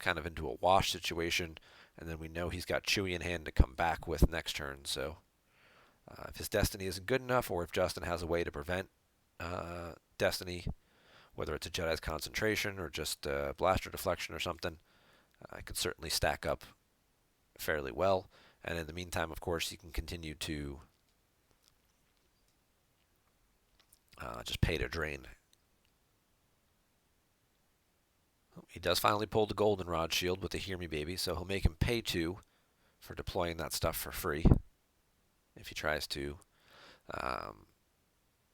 kind of into a wash situation, and then we know he's got Chewie in hand to come back with next turn, so if his Destiny isn't good enough, or if Justin has a way to prevent Destiny, whether it's a Jedi's concentration or just blaster deflection or something, I could certainly stack up fairly well. And in the meantime, of course, you can continue to just pay to drain. He does finally pull the goldenrod shield with the Hear Me Baby, so he'll make him pay 2 for deploying that stuff for free if he tries to.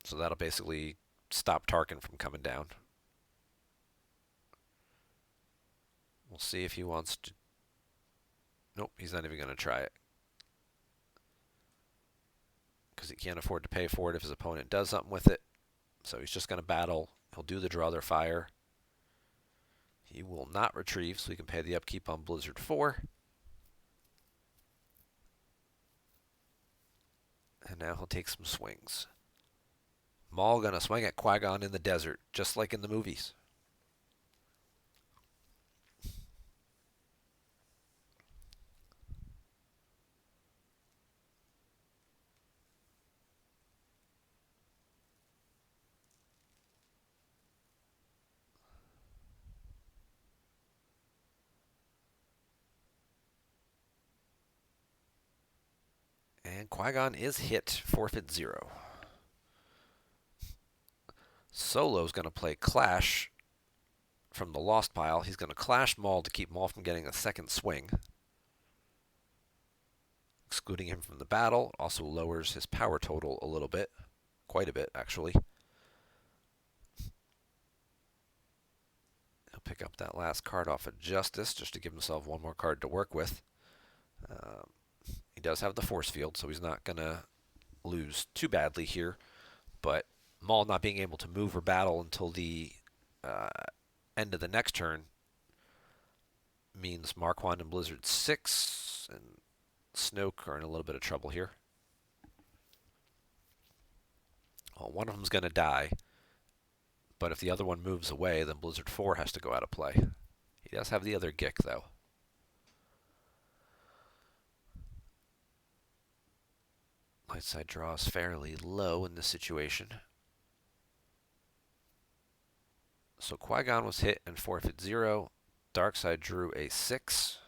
So that'll basically stop Tarkin from coming down. We'll see if he wants to... Nope, he's not even going to try it, because he can't afford to pay for it if his opponent does something with it. So he's just going to battle. He'll do the draw their fire. He will not retrieve, so he can pay the upkeep on Blizzard 4. And now he'll take some swings. Maul gonna swing at Qui-Gon in the desert, just like in the movies. And Qui-Gon is hit, forfeit 0. Solo's going to play Clash from the lost pile. He's going to clash Maul to keep Maul from getting a second swing, excluding him from the battle. Also lowers his power total a little bit, quite a bit actually. He'll pick up that last card off of Justice just to give himself one more card to work with. He does have the force field, so he's not going to lose too badly here. But Maul not being able to move or battle until the end of the next turn means Marquand and Blizzard 6 and Snoke are in a little bit of trouble here. Well, one of them's going to die, but if the other one moves away, then Blizzard 4 has to go out of play. He does have the other Gick, though. Light side draw is fairly low in this situation. So Qui-Gon was hit and forfeit 0. Darkseid drew a 6.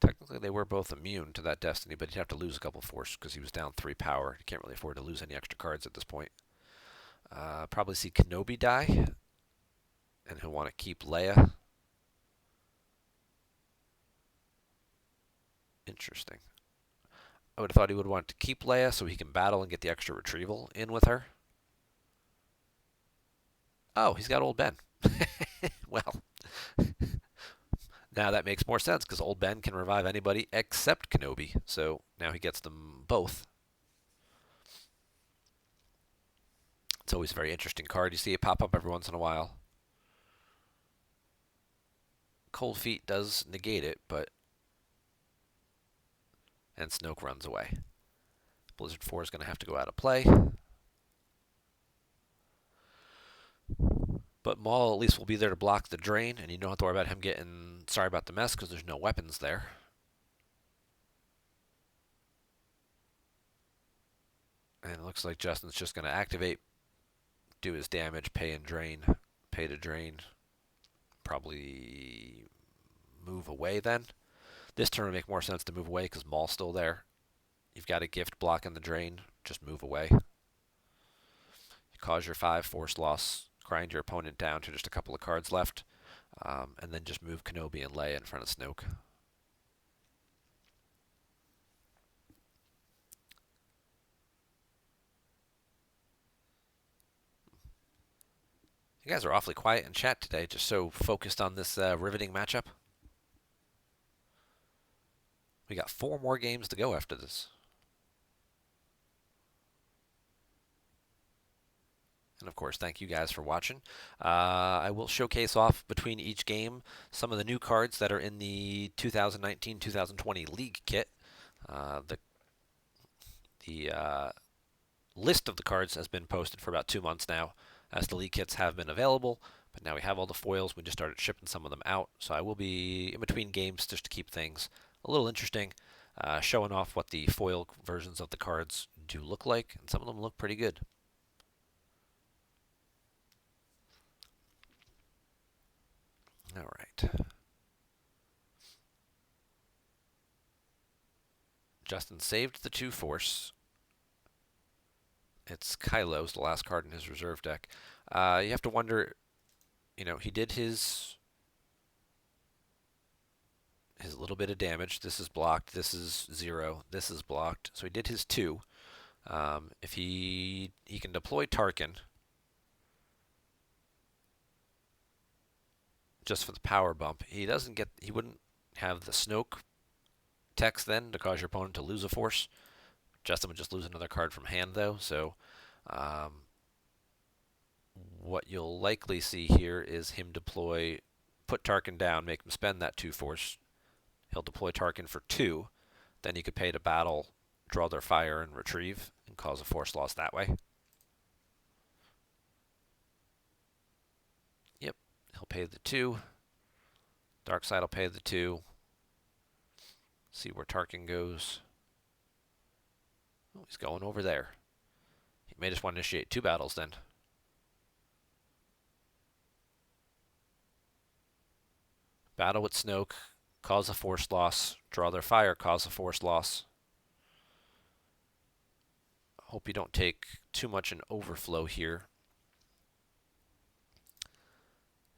Technically, they were both immune to that destiny, but he'd have to lose a couple force because he was down 3 power. He can't really afford to lose any extra cards at this point. Probably see Kenobi die, and he'll want to keep Leia. Interesting. I would have thought he would want to keep Leia so he can battle and get the extra retrieval in with her. Oh, he's got Old Ben. Well, now that makes more sense because Old Ben can revive anybody except Kenobi. So now he gets them both. It's always a very interesting card. You see it pop up every once in a while. Cold Feet does negate it, but... And Snoke runs away. Blizzard 4 is going to have to go out of play. But Maul at least will be there to block the drain, and you don't have to worry about him getting sorry about the mess because there's no weapons there. And it looks like Justin's just going to activate, do his damage, pay and drain, pay to drain. Probably move away then. This turn would make more sense to move away because Maul's still there. You've got a gift blocking the drain, just move away. You cause your 5 force loss, grind your opponent down to just a couple of cards left, and then just move Kenobi and Leia in front of Snoke. You guys are awfully quiet in chat today, just so focused on this riveting matchup. We got 4 more games to go after this. And of course, thank you guys for watching. I will showcase off between each game some of the new cards that are in the 2019-2020 League kit. The list of the cards has been posted for about 2 months now, as the League kits have been available. But now we have all the foils. We just started shipping some of them out. So I will be in between games just to keep things a little interesting, showing off what the foil versions of the cards do look like. And some of them look pretty good. All right. Justin saved the 2 force. It's Kylo's the last card in his reserve deck. You have to wonder, you know, he did his little bit of damage. This is blocked. This is 0. This is blocked. So he did his 2. If he can deploy Tarkin just for the power bump. He wouldn't have the Snoke text then to cause your opponent to lose a force. Justin would just lose another card from hand though, so what you'll likely see here is him put Tarkin down, make him spend that 2 force. He'll deploy Tarkin for 2, then you could pay to battle, draw their fire, and retrieve, and cause a force loss that way. Yep, he'll pay the 2. Darkseid will pay the 2. See where Tarkin goes. Oh, he's going over there. He may just want to initiate 2 battles then. Battle with Snoke, cause a force loss, draw their fire, cause a force loss. Hope you don't take too much in overflow here.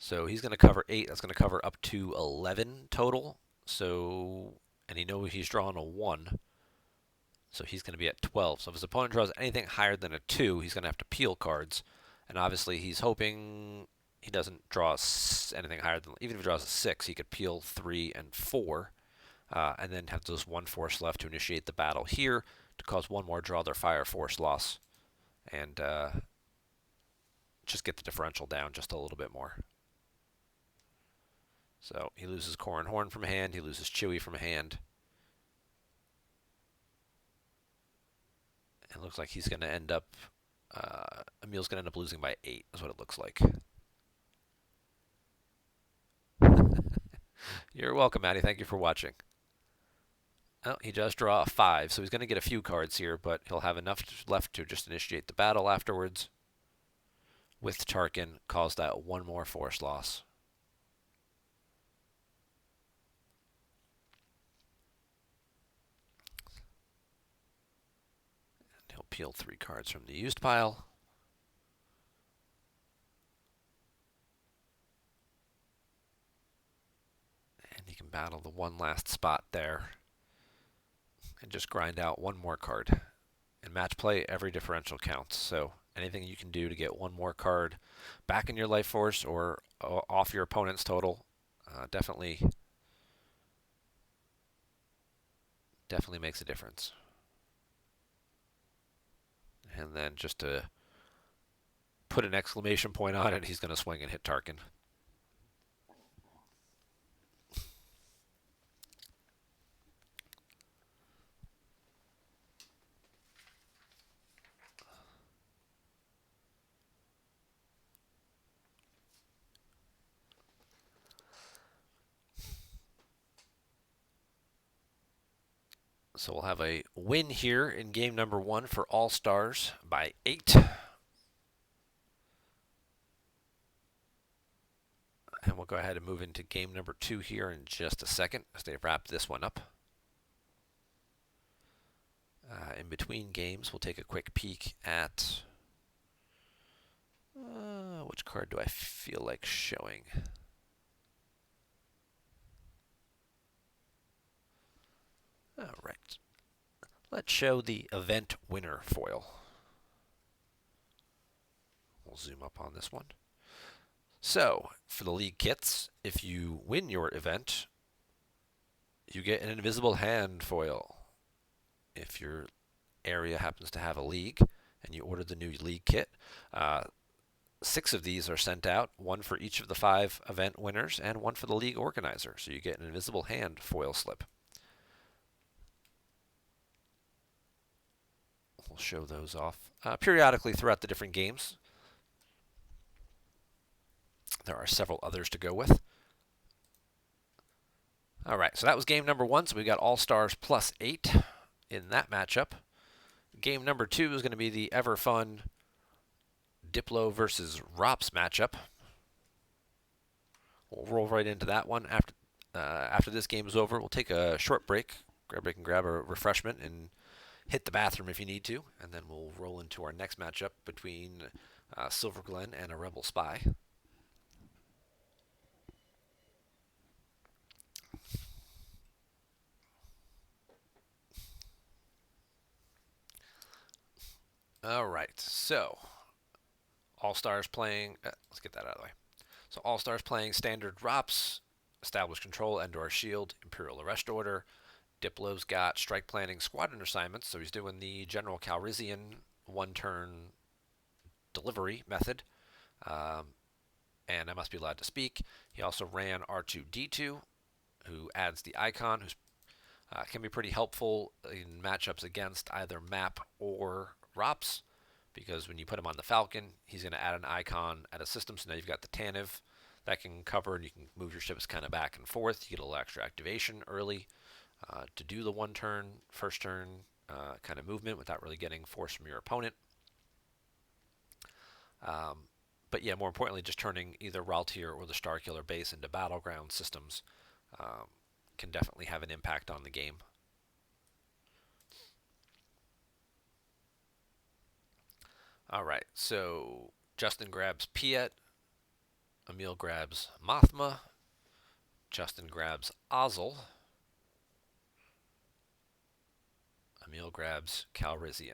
So he's going to cover 8. That's going to cover up to 11 total. So, and he knows he's drawing a 1. So he's going to be at 12. So if his opponent draws anything higher than a 2, he's going to have to peel cards. And obviously he's hoping he doesn't draw anything higher than, even if he draws a 6, he could peel 3 and 4. And then have those 1 force left to initiate the battle here to cause 1 more draw their fire force loss. And just get the differential down just a little bit more. So he loses Corn Horn from hand. He loses Chewy from hand. It looks like he's going to end up, Emil's going to end up losing by 8 is what it looks like. You're welcome, Maddie. Thank you for watching. Oh, he does draw a 5, so he's going to get a few cards here, but he'll have enough left to just initiate the battle afterwards. With Tarkin, cause that 1 more force loss. And he'll peel 3 cards from the used pile. And he can battle the 1 last spot there. And just grind out 1 more card. In match play, every differential counts. So anything you can do to get 1 more card back in your life force or off your opponent's total, definitely makes a difference. And then just to put an exclamation point on it, he's going to swing and hit Tarkin. So we'll have a win here in game number 1 for All Stars by 8. And we'll go ahead and move into game number 2 here in just a second as they wrap this one up. In between games, we'll take a quick peek at which card do I feel like showing? All right. Let's show the event winner foil. We'll zoom up on this one. So, for the league kits, if you win your event, you get an invisible hand foil. If your area happens to have a league and you order the new league kit, 6 of these are sent out, 1 for each of the 5 event winners and 1 for the league organizer. So you get an invisible hand foil slip. We'll show those off periodically throughout the different games. There are several others to go with. All right, so that was game number 1. So we got All Stars plus 8 in that matchup. Game number 2 is going to be the ever fun Diplo versus Rops matchup. We'll roll right into that one. After this game is over, we'll take a short break. Grab a refreshment and hit the bathroom if you need to, and then we'll roll into our next matchup between Silver Glen and a Rebel Spy. All right, so All Stars playing. Let's get that out of the way. So All Stars playing standard drops, Establish Control, Endor Shield, Imperial Arrest Order. Diplo's got Strike Planning Squadron assignments, so he's doing the General Calrissian 1-turn delivery method. And I must be allowed to speak. He also ran R2-D2, who adds the icon, who's can be pretty helpful in matchups against either map or ROPS, because when you put him on the Falcon, he's going to add an icon at a system, so now you've got the TANF that can cover, and you can move your ships kind of back and forth. You get a little extra activation early to do the 1-turn, first turn kind of movement without really getting force from your opponent. But yeah, more importantly, just turning either Raltier or the Starkiller base into battleground systems can definitely have an impact on the game. All right, so Justin grabs Piet, Emil grabs Mothma. Justin grabs Ozzel. Emil grabs Calrissian.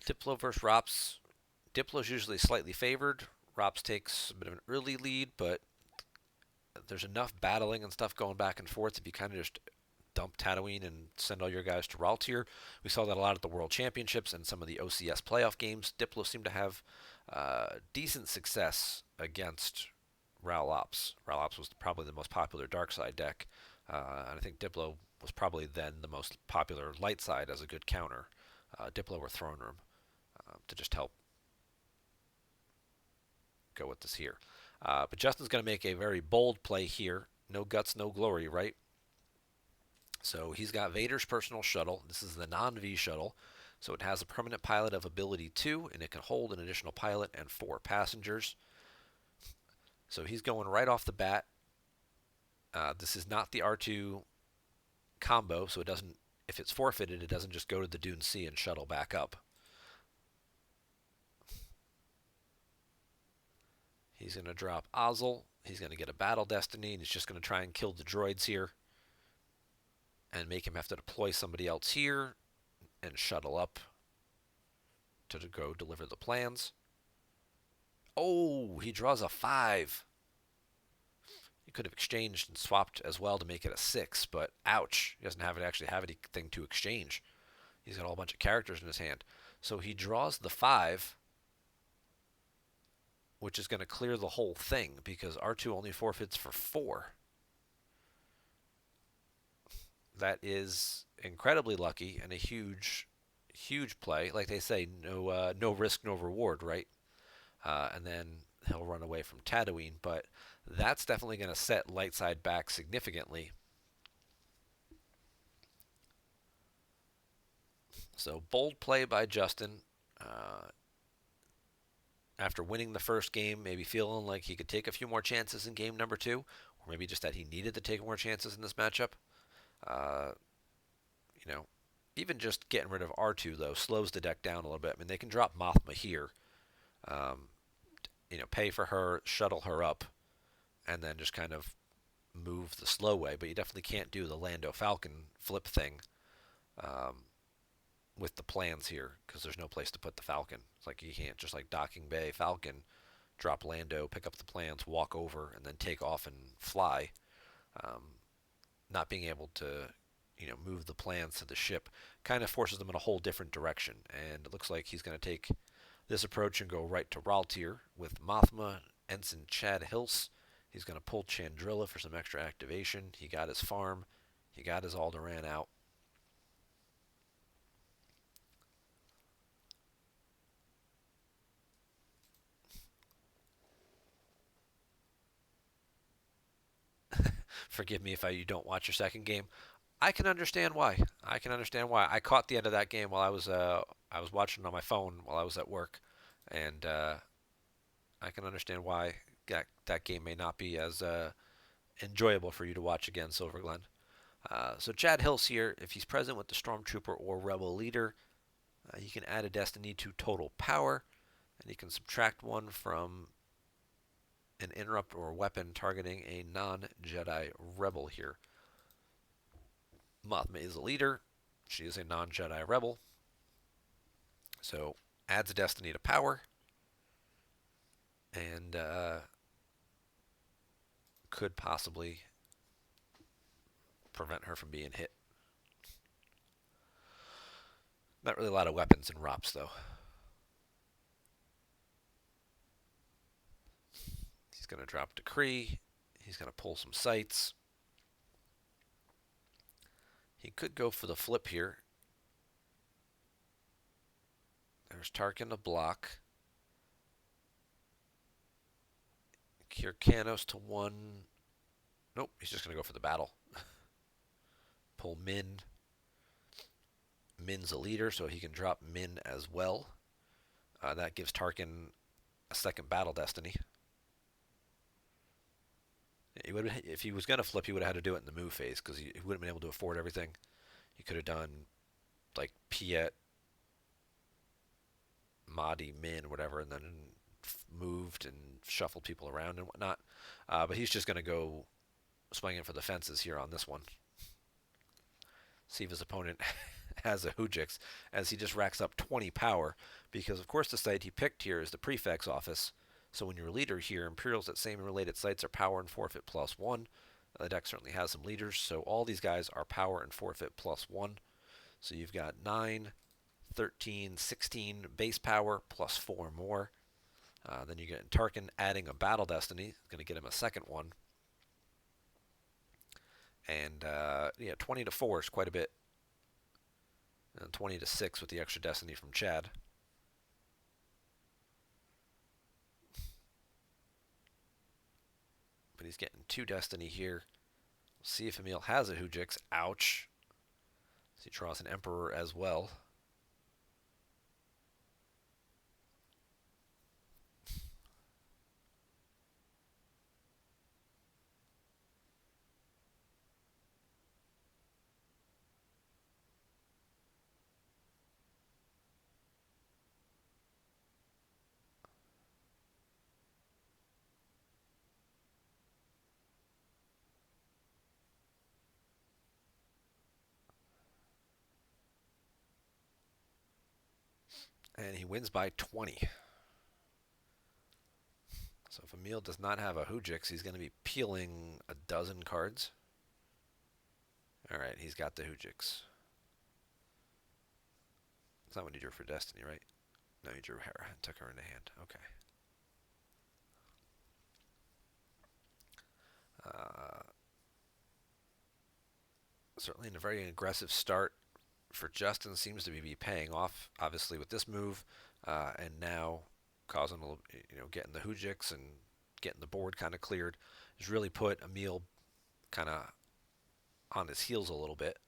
Diplo versus Rops. Diplo's usually slightly favored. Rops takes a bit of an early lead, but there's enough battling and stuff going back and forth if you kind of just dump Tatooine and send all your guys to Raltier. We saw that a lot at the World Championships and some of the OCS playoff games. Diplo seemed to have decent success against Ralops. Ralops was probably the most popular dark side deck, and I think Diplo was probably then the most popular light side as a good counter. Diplo or Throne Room to just help go with this here. But Justin's going to make a very bold play here. No guts, no glory, right? So he's got Vader's personal shuttle. This is the non-V shuttle. So it has a permanent pilot of ability 2, and it can hold an additional pilot and 4 passengers. So he's going right off the bat. This is not the R2 combo, so it doesn't. If it's forfeited, it doesn't just go to the Dune Sea and shuttle back up. He's going to drop Ozzel. He's going to get a Battle Destiny, and he's just going to try and kill the droids here and make him have to deploy somebody else here and shuttle up to go deliver the plans. Oh, he draws a 5. He could have exchanged and swapped as well to make it a 6, but ouch. He doesn't actually have anything to exchange. He's got a whole bunch of characters in his hand. So he draws the 5, which is going to clear the whole thing because R2 only forfeits for 4. That is incredibly lucky and a huge, huge play. Like they say, no risk, no reward, right? And then he'll run away from Tatooine, but that's definitely going to set light side back significantly. So bold play by Justin. After winning the first game, maybe feeling like he could take a few more chances in game number 2, or maybe just that he needed to take more chances in this matchup. Uh, you know, even just getting rid of R2 though slows the deck down a little bit. I mean, they can drop Mothma here, pay for her, shuttle her up, and then just kind of move the slow way. But you definitely can't do the Lando Falcon flip thing with the plans here because there's no place to put the Falcon. It's like you can't just like docking bay Falcon, drop Lando, pick up the plans, walk over, and then take off and fly. Not being able to move the plans to the ship kind of forces them in a whole different direction. And it looks like he's going to take this approach and go right to Raltier with Mothma, Ensign Chad Hills. He's going to pull Chandrilla for some extra activation. He got his farm. He got his Alderaan out. Forgive me if you don't watch your second game. I can understand why. I caught the end of that game while I was watching on my phone while I was at work, and I can understand why that game may not be as enjoyable for you to watch again, Silver Glen. So Chad Hills here, if he's present with the Stormtrooper or Rebel leader, he can add a Destiny to total power, and he can subtract 1 from an interrupt or weapon targeting a non-Jedi Rebel here. Mothma is a leader. She is a non-Jedi Rebel. So adds a Destiny to power. And could possibly prevent her from being hit. Not really a lot of weapons in ROPS, though. He's going to drop Decree. He's going to pull some sights. He could go for the flip here. There's Tarkin to block. Kyrkanos to 1. Nope, he's just going to go for the battle. Pull Min. Min's a leader, so he can drop Min as well. That gives Tarkin a second battle destiny. If he was going to flip, he would have had to do it in the move phase because he wouldn't have been able to afford everything. He could have done like Piet, Mahdi, Min, whatever, and then moved and shuffled people around and whatnot. But he's just going to go swinging for the fences here on this one. See if his opponent has a Hujix, as he just racks up 20 power, because of course the site he picked here is the prefect's office. So when you're a leader here, Imperials at same and related sites are power and forfeit +1. The deck certainly has some leaders, so all these guys are power and forfeit +1. So you've got 9, 13, 16 base power plus 4 more. Then you get Tarkin adding a Battle Destiny, going to get him a second one. And yeah, 20 to 4 is quite a bit. And 20 to 6 with the extra Destiny from Chad. But he's getting 2 Destiny here. We'll see if Emil has a Hujix. Ouch. So he draws an Emperor as well. And he wins by 20. So if Emil does not have a Hujix, he's going to be peeling a dozen cards. Alright, he's got the Hujix. That's not what he drew for Destiny, right? No, he drew Hera and took her into hand. Okay. Certainly in a very aggressive start for Justin, seems to be paying off, obviously, with this move, and now causing a little, getting the Hujix and getting the board kind of cleared, has really put Emil kind of on his heels a little bit.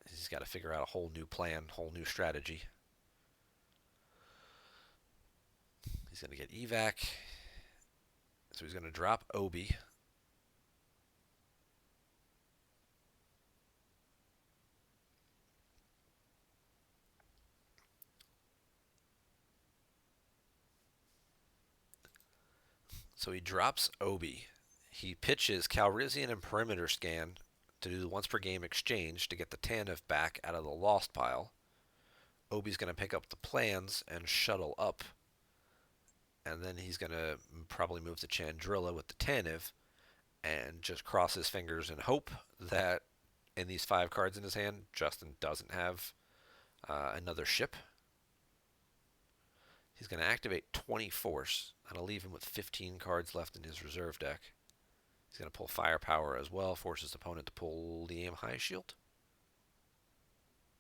He's got to figure out a whole new plan, whole new strategy. He's going to get evac, so he's going to drop Obi. So he drops Obi. He pitches Calrissian and Perimeter Scan to do the once per game exchange to get the Tanev back out of the lost pile. Obi's going to pick up the plans and shuttle up. And then he's going to probably move to Chandrilla with the Tanev and just cross his fingers and hope that in these 5 cards in his hand, Justin doesn't have another ship. He's going to activate 20 Force. That'll leave him with 15 cards left in his reserve deck. He's going to pull Firepower as well, force his opponent to pull the Aim High Shield.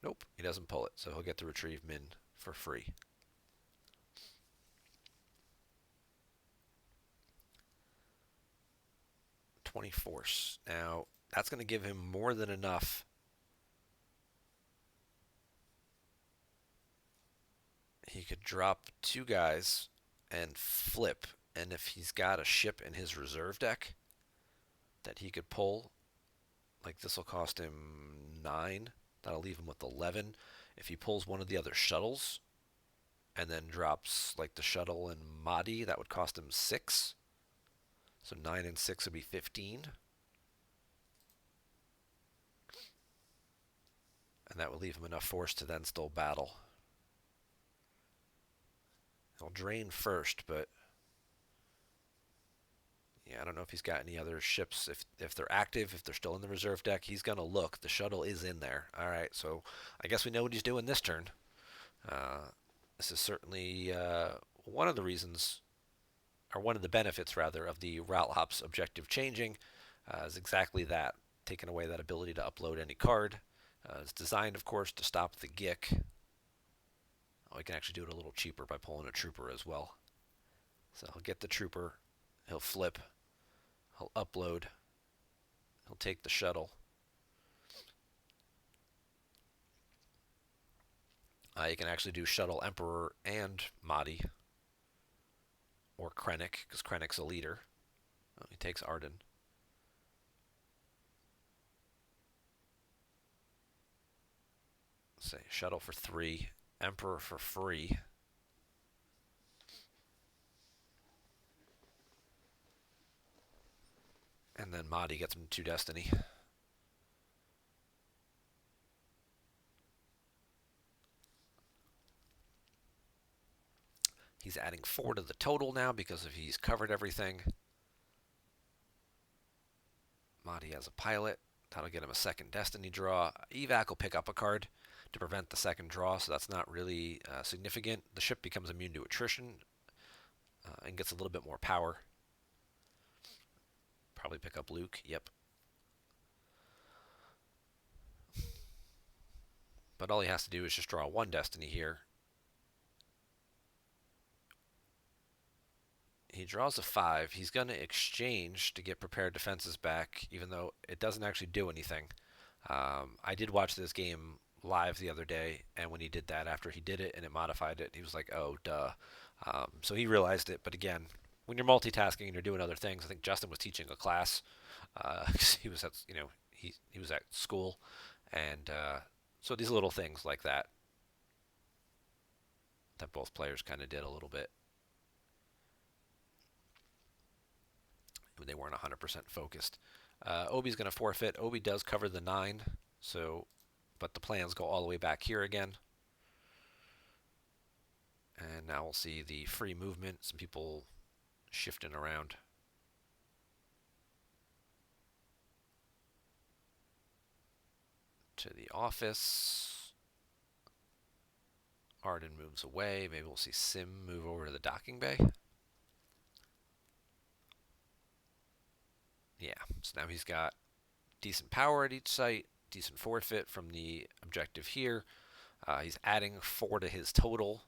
Nope, he doesn't pull it, so he'll get to retrieve Min for free. Force. Now, that's going to give him more than enough. He could drop 2 guys and flip, and if he's got a ship in his reserve deck that he could pull, like this will cost him 9, that'll leave him with 11. If he pulls one of the other shuttles and then drops like the shuttle and Mahdi, that would cost him 6. So 9 and 6 would be 15. And that would leave him enough force to then still battle. He'll drain first, but yeah, I don't know if he's got any other ships. If they're active, if they're still in the reserve deck, he's going to look. The shuttle is in there. All right, so I guess we know what he's doing this turn. This is certainly one of the reasons, or one of the benefits, rather, of the route hops objective changing, is exactly that, taking away that ability to upload any card. It's designed, of course, to stop the Gick. Oh, he can actually do it a little cheaper by pulling a Trooper as well. So he'll get the Trooper, he'll flip, he'll upload, he'll take the shuttle. You can actually do Shuttle Emperor and Mahdi, or Krennic, because Krennic's a leader. Oh, he takes Arden. Say shuttle for 3, Emperor for free. And then Mahdi gets him 2 Destiny. He's adding 4 to the total now because if he's covered everything. Mahdi has a pilot. That'll get him a second Destiny draw. Evac will pick up a card to prevent the second draw, so that's not really significant. The ship becomes immune to attrition and gets a little bit more power. Probably pick up Luke. Yep. But all he has to do is just draw 1 Destiny here. He draws a 5. He's going to exchange to get prepared defenses back, even though it doesn't actually do anything. I did watch this game live the other day, and when he did that, after he did it and it modified it, he was like, oh, duh. So he realized it, but again, when you're multitasking and you're doing other things, I think Justin was teaching a class. He was at, he was at school, and so these little things like that both players kind of did a little bit. They weren't 100% focused. Obi's going to forfeit. Obi does cover the 9, but the plans go all the way back here again. And now we'll see the free movement. Some people shifting around. To the office. Arden moves away. Maybe we'll see Sim move over to the docking bay. Yeah, so now he's got decent power at each site, decent forfeit from the objective here. He's adding 4 to his total.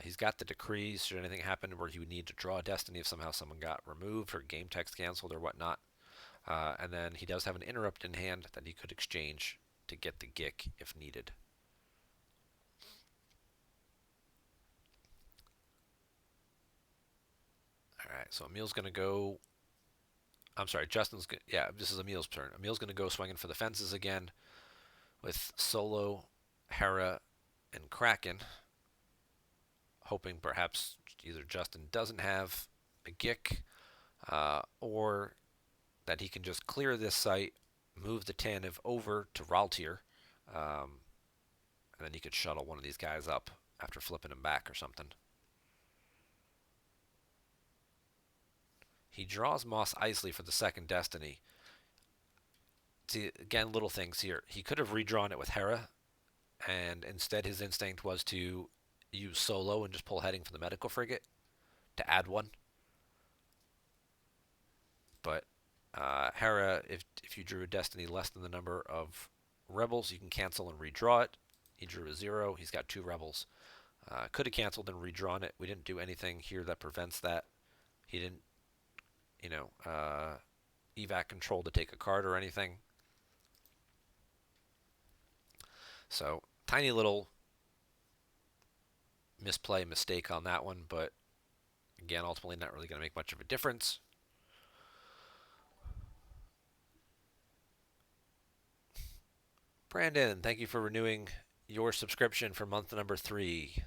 He's got the decrees should anything happen where he would need to draw a Destiny if somehow someone got removed or game text canceled or whatnot. And then he does have an interrupt in hand that he could exchange to get the Gick if needed. All right, so Emil's going to go. I'm sorry, Justin's. Yeah, this is Emil's turn. Emil's going to go swinging for the fences again with Solo, Hera, and Kraken. Hoping perhaps either Justin doesn't have a Gick or that he can just clear this site, move the Tanev over to Raltier, and then he could shuttle one of these guys up after flipping him back or something. He draws Mos Eisley for the second Destiny. See, again, little things here. He could have redrawn it with Hera, and instead his instinct was to use Solo and just pull heading for the medical frigate to add 1. But Hera, if you drew a Destiny less than the number of rebels, you can cancel and redraw it. He drew a 0. He's got 2 rebels. Could have canceled and redrawn it. We didn't do anything here that prevents that. He didn't, evac control to take a card or anything. So, tiny little misplay, mistake on that one, but again, ultimately not really going to make much of a difference. Brandon, thank you for renewing your subscription for month number 3.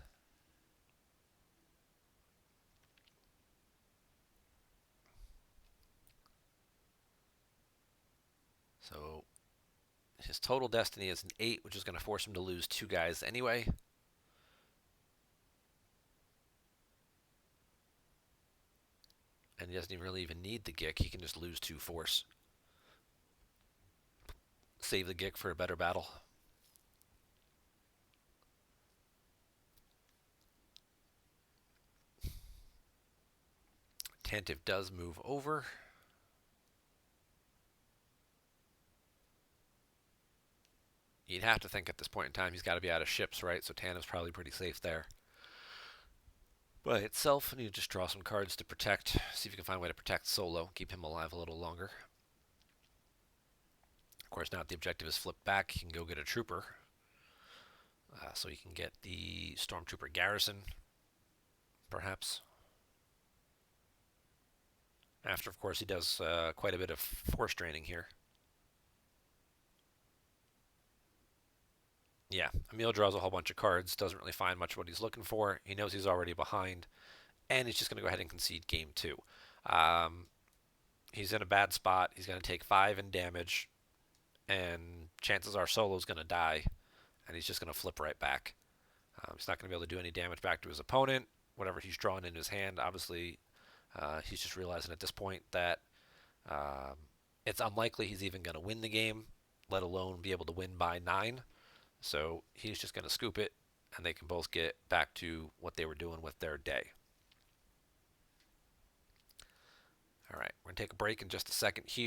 So his total Destiny is an 8, which is going to force him to lose 2 guys anyway. And he doesn't really even need the Gick. He can just lose 2 force. Save the Gick for a better battle. Tantive does move over. You'd have to think at this point in time he's got to be out of ships, right? So Tantiv's probably pretty safe there. By itself, I need to just draw some cards to protect. See if you can find a way to protect Solo. Keep him alive a little longer. Of course, now that the objective is flipped back, he can go get a trooper. So he can get the Stormtrooper garrison, perhaps. After, of course, he does quite a bit of force draining here. Yeah, Emil draws a whole bunch of cards, doesn't really find much of what he's looking for. He knows he's already behind, and he's just going to go ahead and concede game two. Um, he's in a bad spot. He's going to take 5 in damage, and chances are Solo's going to die, and he's just going to flip right back. He's not going to be able to do any damage back to his opponent. Whatever he's drawn in his hand, obviously, he's just realizing at this point that um, it's unlikely he's even going to win the game, let alone be able to win by 9. So he's just going to scoop it, and they can both get back to what they were doing with their day. All right, we're going to take a break in just a second here.